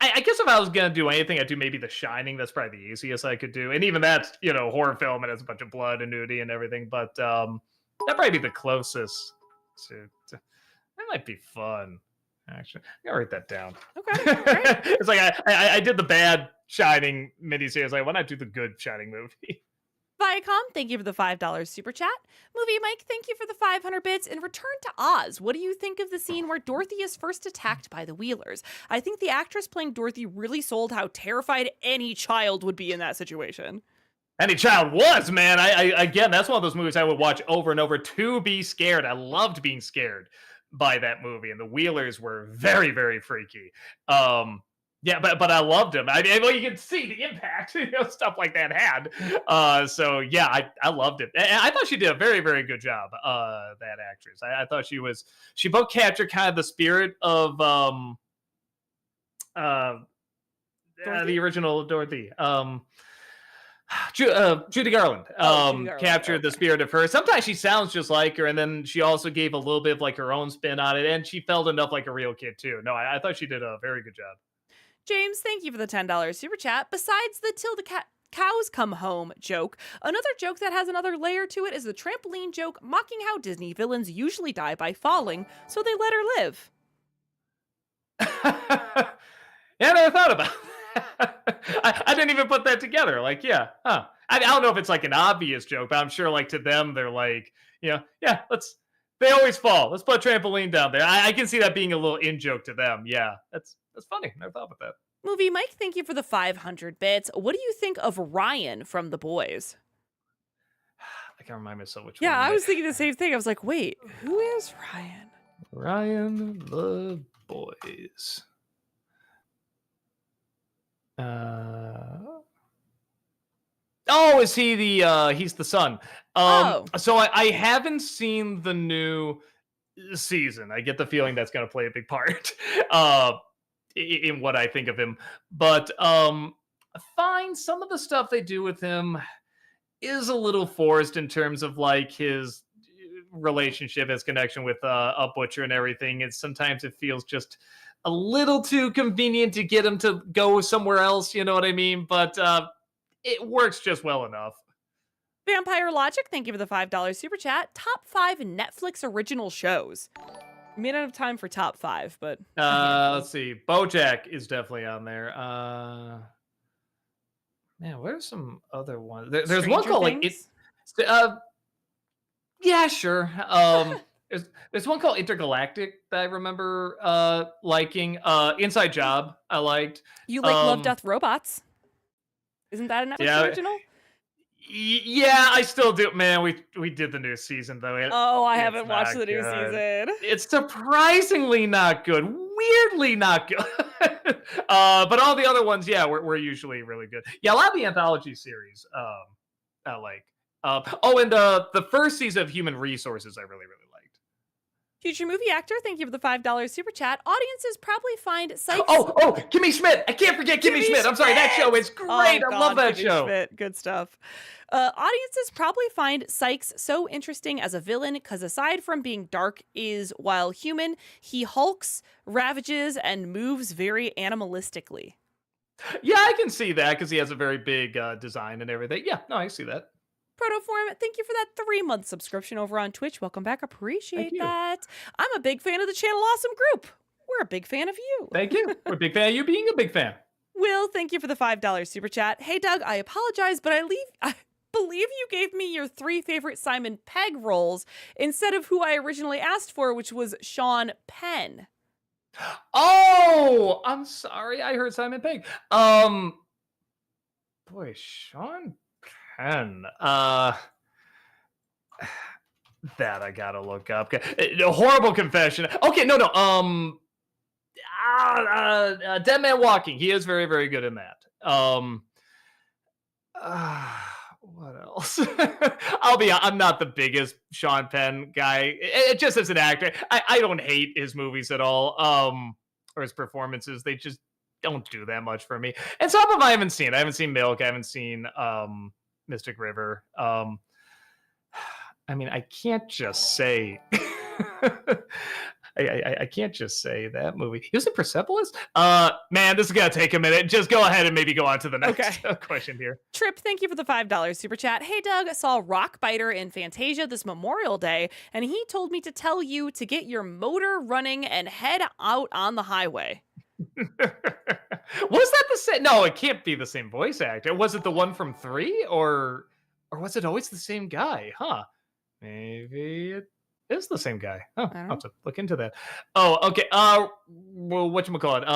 guess if I was gonna do anything, I'd do maybe The Shining. That's probably the easiest I could do, and even that's horror film and it's a bunch of blood and nudity and everything. But that'd probably be the closest to that might be fun. Actually, I gotta write that down. Okay, great. It's like I did the bad Shining miniseries. Like, why not do the good Shining movie? Viacom, thank you for the $5 super chat. Movie Mike, thank you for the 500 bits. In Return to Oz, what do you think of the scene where Dorothy is first attacked by the Wheelers? I think the actress playing Dorothy really sold how terrified any child would be in that situation. Any child was, man. I again, that's one of those movies I would watch over and over to be scared. I loved being scared by that movie, and the Wheelers were very, very freaky. Yeah, but I loved him. I mean, well, you can see the impact, stuff like that had. So yeah, I loved it. And I thought she did a very, very good job. That actress, I thought she both captured kind of the spirit of the original Dorothy. Judy Garland captured the spirit of her. Sometimes she sounds just like her, and then she also gave a little bit of like her own spin on it, and she felt enough like a real kid too. No, I thought she did a very good job. James, thank you for the $10 super chat. Besides the till the cows come home joke, another joke that has another layer to it is the trampoline joke mocking how Disney villains usually die by falling, so they let her live. Yeah, I never thought about it. I didn't even put that together. Like, yeah, huh. I don't know if it's like an obvious joke, but I'm sure like to them, they're like, yeah, they always fall. Let's put a trampoline down there. I can see that being a little in-joke to them. Yeah, that's funny. Never thought about that. Movie Mike, thank you for the 500 bits. What do you think of Ryan from The Boys? I can't remind myself which one. Yeah, I was it. thinking the same thing. I was like, wait, who is Ryan? Ryan The Boys. Oh, is he he's the son. Oh, So I haven't seen the new season. I get the feeling that's going to play a big part uh in what I think of him. But fine, some of the stuff they do with him is a little forced in terms of like his relationship, his connection with a butcher and everything. It's sometimes it feels just a little too convenient to get him to go somewhere else, you know what I mean? But it works just well enough. Vampire Logic, thank you for the $5 super chat. Top 5 Netflix original shows. We may not have time for top 5, but a handful. Let's see. BoJack is definitely on there. Man, where's some other ones? There's one Stranger called like it. Things. Uh, yeah, sure. There's one called Intergalactic that I remember liking. Inside Job I liked. You like Love, Um, Death, Robots. Isn't that a Netflix yeah, original? yeah, I still do. Man, we did the new season though. Oh, I It's haven't watched not the new good. season. It's surprisingly not good. Weirdly not good. But all the other ones, yeah, we're usually really good. Yeah, a lot of the anthology series, I like. Oh, and the first season of Human Resources, I really liked. Future movie actor, thank you for the $5 super chat. Audiences probably find Sykes. Oh, Kimmy Schmidt. I can't forget Kimmy Schmidt. I'm sorry, that show is great. Oh, I God, love that Kimmy show. Schmidt. Good stuff. Audiences probably find Sykes so interesting as a villain because aside from being dark is while human, he hulks, ravages, and moves very animalistically. Yeah, I can see that because he has a very big design and everything. Yeah, no, I see that. Protoform, thank you for that 3-month subscription over on Twitch. Welcome back. Thank Appreciate you. that. I'm a big fan of the channel Awesome Group. We're a big fan of you. Thank you. We're a big fan of you being a big fan. Will, thank you for the $5 super chat. Hey, Doug, I apologize, but I believe you gave me your 3 favorite Simon Pegg roles instead of who I originally asked for, which was Sean Penn. Oh, I'm sorry. I heard Simon Pegg. Boy, Sean Penn. That I gotta look up. A horrible confession. Okay, no. Dead Man Walking. He is very good in that. What else? I'm not the biggest Sean Penn guy. Just as an actor, I don't hate his movies at all. Or his performances. They just don't do that much for me. And some of them I haven't seen. I haven't seen Milk. I haven't seen Mystic River. I mean, I can't just say I can't just say that movie. He was in Persepolis? Man, this is gonna take a minute. Just go ahead and maybe go on to the next question here. Trip, thank you for the $5 super chat. Hey, Doug, I saw Rockbiter in Fantasia this Memorial Day, and he told me to tell you to get your motor running and head out on the highway. Was that the same? No, it can't be the same voice actor. Was it the one from 3, or was it always the same guy? Huh? Maybe it is the same guy. Oh, I'll have to look into that. Oh, okay. Well, whatchamacallit?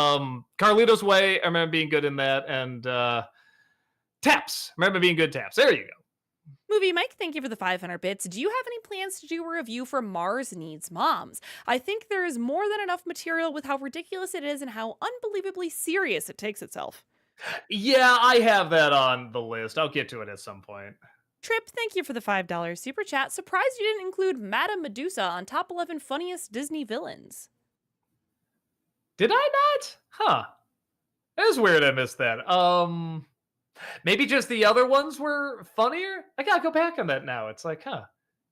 Carlito's Way. I remember being good in that, and Taps. I remember being good Taps. There you go. Movie Mike, thank you for the 500 bits. Do you have any plans to do a review for Mars Needs Moms? I think there is more than enough material with how ridiculous it is and how unbelievably serious it takes itself. Yeah, I have that on the list. I'll get to it at some point. Trip, thank you for the $5 super chat. Surprised you didn't include Madame Medusa on top 11 funniest Disney villains. Did I not? Huh. That is weird I missed that. Maybe just the other ones were funnier? I gotta go back on that now. It's like, huh.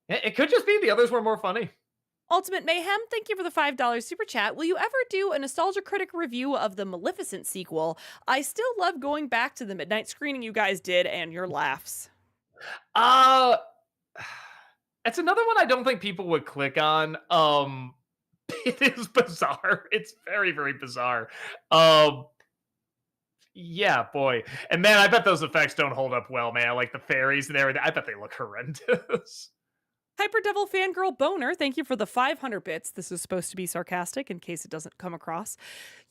It could just be the others were more funny. Ultimate Mayhem, thank you for the $5 super chat. Will you ever do a Nostalgia Critic review of the Maleficent sequel? I still love going back to the midnight screening you guys did and your laughs. It's another one I don't think people would click on. It is bizarre. It's very bizarre. Yeah, boy. And man, I bet those effects don't hold up well, man. Like the fairies and everything. I bet they look horrendous. Hyper Devil Fangirl Boner, thank you for the 500 bits. This is supposed to be sarcastic in case it doesn't come across.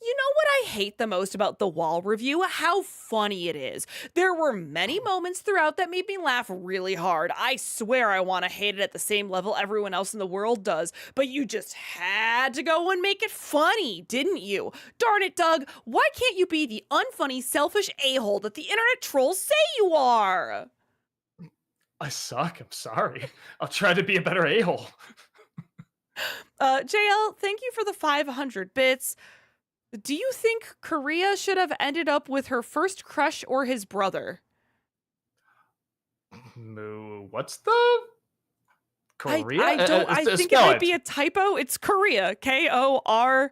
You know what I hate the most about the Wall review? How funny it is. There were many moments throughout that made me laugh really hard. I swear I want to hate it at the same level everyone else in the world does, but you just had to go and make it funny, didn't you? Darn it, Doug, why can't you be the unfunny, selfish a-hole that the internet trolls say you are? I suck. I'm sorry. I'll try to be a better a-hole. JL, thank you for the 500 bits. Do you think Korea should have ended up with her first crush or his brother? What's the Korea? I don't I think it Spell might it. be a typo. It's Korea. Korea.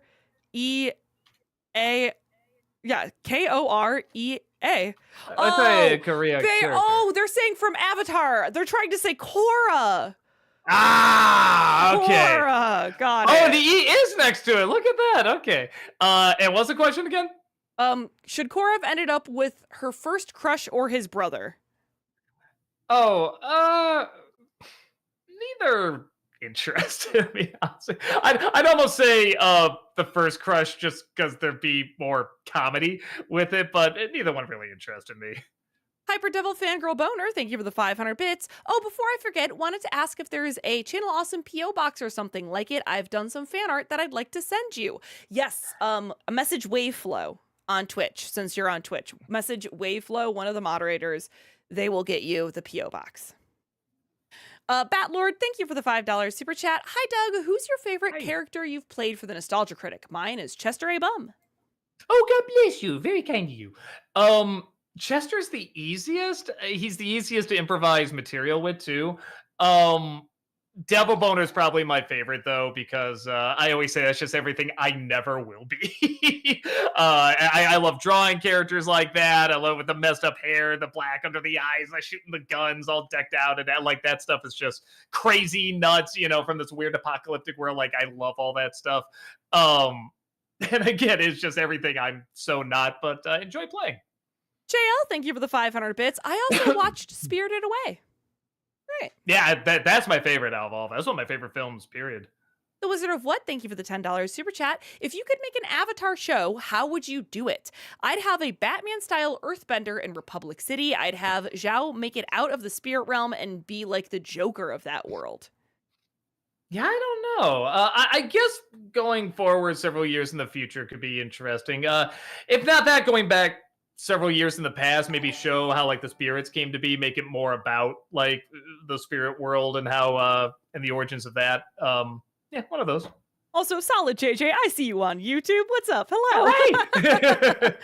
Yeah, Korea. I thought Korea character. They're saying from Avatar. They're trying to say Korra. Ah, okay. Korra. Got it. Oh, the E is next to it. Look at that. Okay. And what's the question again? Should Korra have ended up with her first crush or his brother? Oh, neither interested me. Honestly. I'd almost say the first crush just because there'd be more comedy with it, but neither one really interested me. Hyper Devil Fangirl Boner, thank you for the 500 bits. Oh, before I forget, wanted to ask if there is a Channel Awesome P.O. box or something like it. I've done some fan art that I'd like to send you. Yes, a message Waveflow on Twitch, since you're on Twitch. Message Waveflow, one of the moderators. They will get you the P.O. box. Batlord, thank you for the $5 super chat. Hi, Doug. Who's your favorite character you've played for the Nostalgia Critic? Mine is Chester A. Bum. Oh, God bless you. Very kind of you. Chester's the easiest. He's the easiest to improvise material with too. Devil Boner is probably my favorite though, because I always say that's just everything I never will be. I love drawing characters like that. I love with the messed up hair, the black under the eyes, like shooting the guns, all decked out, and like that stuff is just crazy nuts. From this weird apocalyptic world. Like I love all that stuff. And again, it's just everything I'm so not, but enjoy playing. JL, thank you for the 500 bits. I also watched Spirited Away. Right. Yeah, that's my favorite out of all. That's one of my favorite films, period. The Wizard of What, thank you for the $10 super chat. If you could make an Avatar show, how would you do it? I'd have a Batman-style earthbender in Republic City. I'd have Zhao make it out of the spirit realm and be like the Joker of that world. Yeah, I don't know. I guess going forward several years in the future could be interesting. If not that, going back several years in the past, maybe show how like the spirits came to be, make it more about like the spirit world and how and the origins of that. Yeah, one of those. Also, solid JJ, I see you on YouTube. What's up? Hello. Right.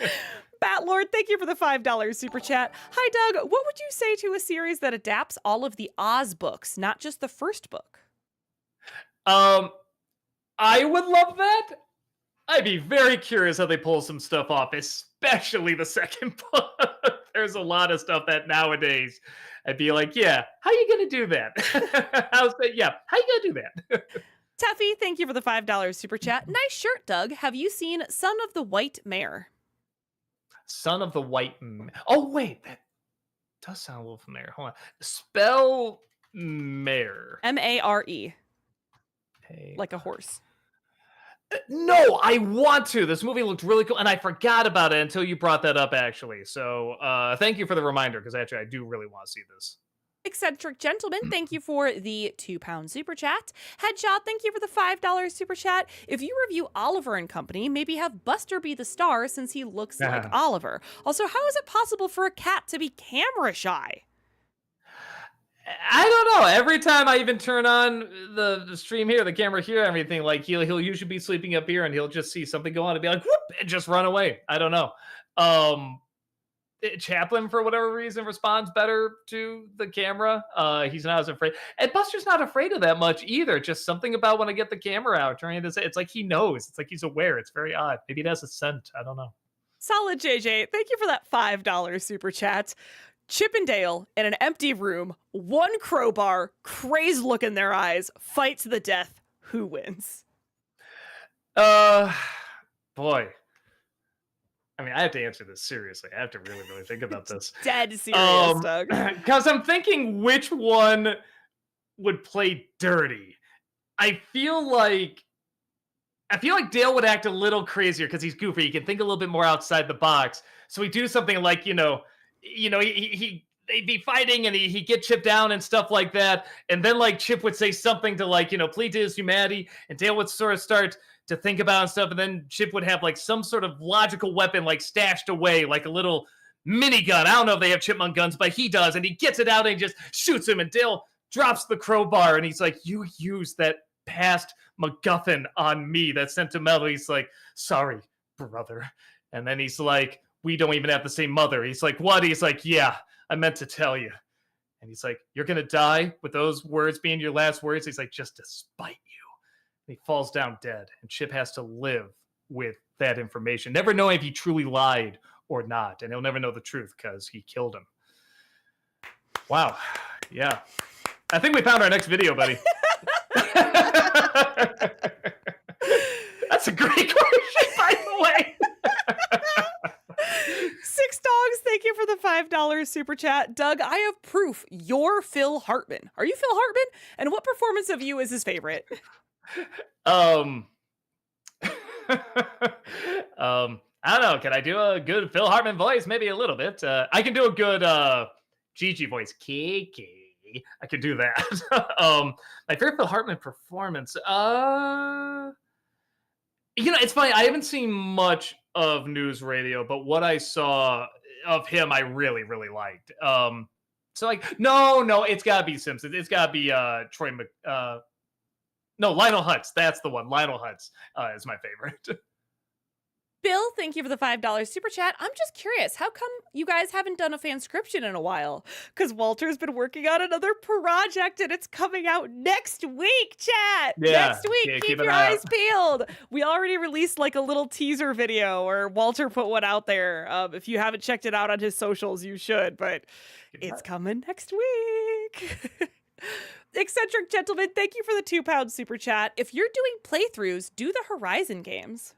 Batlord, thank you for the $5 super chat. Hi, Doug. What would you say to a series that adapts all of the Oz books, not just the first book? I would love that. I'd be very curious how they pull some stuff off, especially the second book. There's a lot of stuff that nowadays I'd be like, yeah, how you gonna do that? How you gonna do that? Teffy, thank you for the $5 super chat. Nice shirt, Doug. Have you seen Son of the White Mare? Son of the White Mare. Oh, wait, that does sound a little familiar. Hold on. Spell mare. M-A-R-E. Like a horse. No, I want to. This movie looked really cool, and I forgot about it until you brought that up, actually. So thank you for the reminder, because actually I do really want to see this. Eccentric Gentleman, thank you for the £2 super chat. Headshot, thank you for the $5 super chat. If you review Oliver and Company, maybe have Buster be the star since he looks like Oliver. Also, how is it possible for a cat to be camera shy? I don't know. Every time I even turn on the stream here, the camera here, everything, like he'll usually be sleeping up here and he'll just see something go on and be like, whoop, and just run away. I don't know. Chaplin, for whatever reason, responds better to the camera. He's not as afraid. And Buster's not afraid of that much either. Just something about when I get the camera out, turning this, it's like he knows. It's like he's aware. It's very odd. Maybe it has a scent. I don't know. Solid JJ, thank you for that $5 super chat. Chippendale in an empty room, one crowbar, crazed look in their eyes, fight to the death. Who wins? Boy. I mean, I have to answer this seriously. I have to really, really think about this. Dead serious, Doug. Because I'm thinking which one would play dirty. I feel like Dale would act a little crazier because he's goofy. He can think a little bit more outside the box. So we do something like, they'd be fighting and he'd get Chip down and stuff like that. And then like Chip would say something to like, plead to his humanity, and Dale would sort of start to think about and stuff. And then Chip would have like some sort of logical weapon like stashed away, like a little minigun. I don't know if they have chipmunk guns, but he does, and he gets it out and he just shoots him. And Dale drops the crowbar, and he's like, "You used that past MacGuffin on me, that sentimental." He's like, "Sorry, brother." And then he's like, "We don't even have the same mother." He's like, "What?" He's like, "Yeah, I meant to tell you." And he's like, "You're gonna die with those words being your last words?" He's like, "Just to spite you." And he falls down dead, and Chip has to live with that information, never knowing if he truly lied or not, and he'll never know the truth because he killed him. Wow. Yeah. I think we found our next video, buddy. That's a great question, by the way. Six Dogs, thank you for the $5 super chat. Doug, I have proof you're Phil Hartman. Are you Phil Hartman? And what performance of you is his favorite? I don't know. Can I do a good Phil Hartman voice? Maybe a little bit. I can do a good Gigi voice. Kiki. I can do that. My favorite Phil Hartman performance. It's funny. I haven't seen much of News Radio, but what I saw of him, I really, really liked. So like, no, it's gotta be Simpsons. It's gotta be no, Lionel Hutz. That's the one. Lionel Hutz is my favorite. Bill, thank you for the $5 super chat. I'm just curious, how come you guys haven't done a fanscription in a while? Because Walter's been working on another project and it's coming out next week, chat. Yeah, next week. yeah, keep your eyes peeled. We already released like a little teaser video, or Walter put one out there. If you haven't checked it out on his socials, you should, but it's coming next week. Eccentric Gentleman, thank you for the £2 super chat. If you're doing playthroughs, do the Horizon games.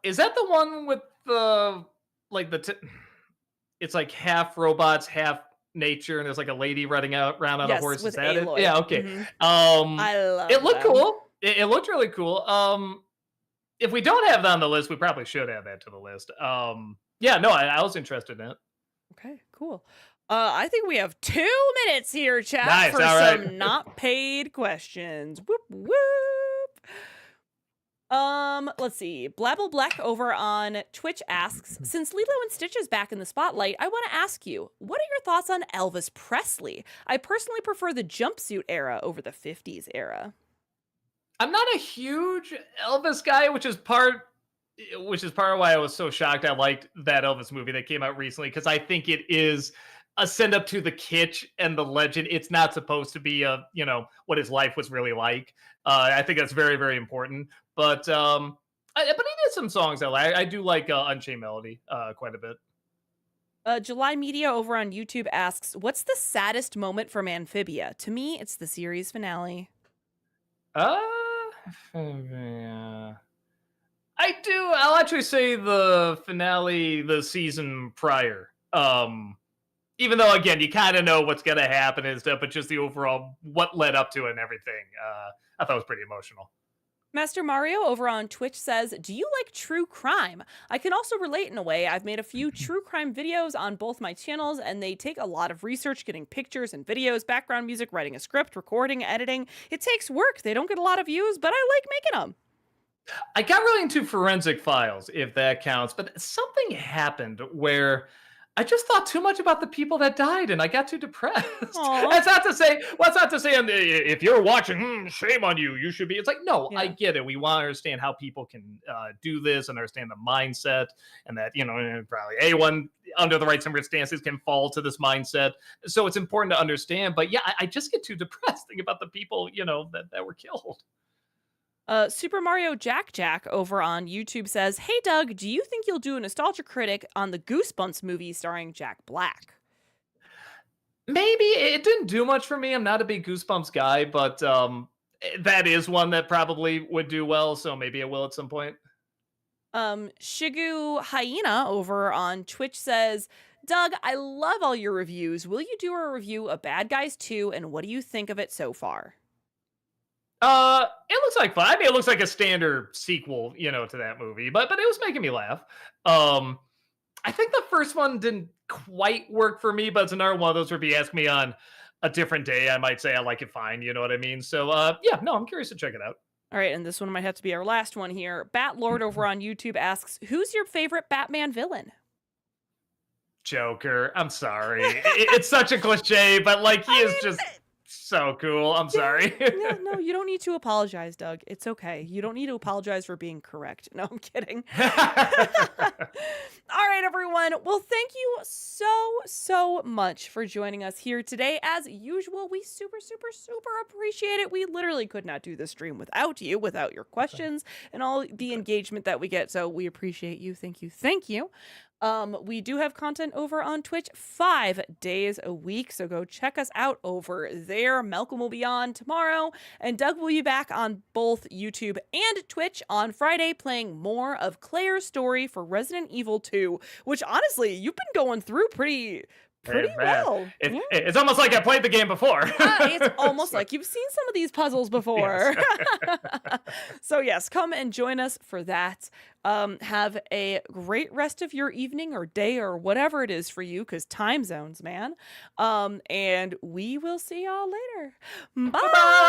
Is that the one with the it's like half robots, half nature, and there's like a lady riding around on a horse? Is that Aloy. it? Yeah, okay. Mm-hmm. I love it. Looked cool. It looked really cool. If we don't have that on the list, we probably should add that to the list. Yeah, no, I was interested in it. Okay, cool. I think we have 2 minutes here, chat, nice, for some not paid questions. Whoop whoop. Let's see. Blabble Black over on Twitch asks, since Lilo and Stitch is back in the spotlight, I want to ask you, what are your thoughts on Elvis Presley? I personally prefer the jumpsuit era over the 50s era. I'm not a huge Elvis guy, which is part of why I was so shocked I liked that Elvis movie that came out recently, because I think it is a send up to the kitsch and the legend. It's not supposed to be what his life was really like. I think that's very, very important. But he did some songs that I do like Unchained Melody quite a bit. July Media over on YouTube asks, what's the saddest moment from Amphibia? To me, it's the series finale. Yeah. I'll actually say the finale, the season prior. Even though, again, you kind of know what's going to happen and stuff, but just the overall, what led up to it and everything, I thought it was pretty emotional. Master Mario over on Twitch says, do you like true crime? I can also relate in a way. I've made a few true crime videos on both my channels, and they take a lot of research, getting pictures and videos, background music, writing a script, recording, editing. It takes work. They don't get a lot of views, but I like making them. I got really into Forensic Files, if that counts, but something happened where I just thought too much about the people that died, and I got too depressed. That's not to say, if you're watching, shame on you, you should be. It's like, no, yeah. I get it. We want to understand how people can do this and understand the mindset, and that, probably anyone under the right circumstances can fall to this mindset. So it's important to understand. But yeah, I just get too depressed thinking about the people, that were killed. Super Mario Jack over on YouTube says, hey Doug, do you think you'll do a Nostalgia Critic on the Goosebumps movie starring Jack Black? Maybe. It didn't do much for me. I'm not a big Goosebumps guy, but that is one that probably would do well, so maybe it will at some point. Shigu Hyena over on Twitch says, Doug, I love all your reviews. Will you do a review of Bad Guys 2, and what do you think of it so far? It looks like fun. I mean, it looks like a standard sequel, to that movie, but it was making me laugh. I think the first one didn't quite work for me, but it's another one of those where if you ask me on a different day, I might say I like it fine. You know what I mean? So, yeah, no, I'm curious to check it out. All right, and this one might have to be our last one here. Bat Lord over on YouTube asks, who's your favorite Batman villain? Joker. I'm sorry. It's such a cliche, but like he I is mean, just so cool. I'm yeah, sorry. yeah, no, you don't need to apologize, Doug. It's okay. You don't need to apologize for being correct. No, I'm kidding. All right, everyone. Well, thank you so much for joining us here today. As usual, we super appreciate it. We literally could not do this stream without you, without your questions and all the engagement that we get. So we appreciate you. Thank you. Thank you. We do have content over on Twitch 5 days a week, so go check us out over there. Malcolm will be on tomorrow, and Doug will be back on both YouTube and Twitch on Friday playing more of Claire's story for Resident Evil 2, which honestly, you've been going through pretty Hey, man. well. Yeah. It's almost like I played the game before. It's almost So, like you've seen some of these puzzles before. So yes, come and join us for that. Have a great rest of your evening or day or whatever it is for you, because time zones, man. And we will see y'all later. Bye. bye-bye.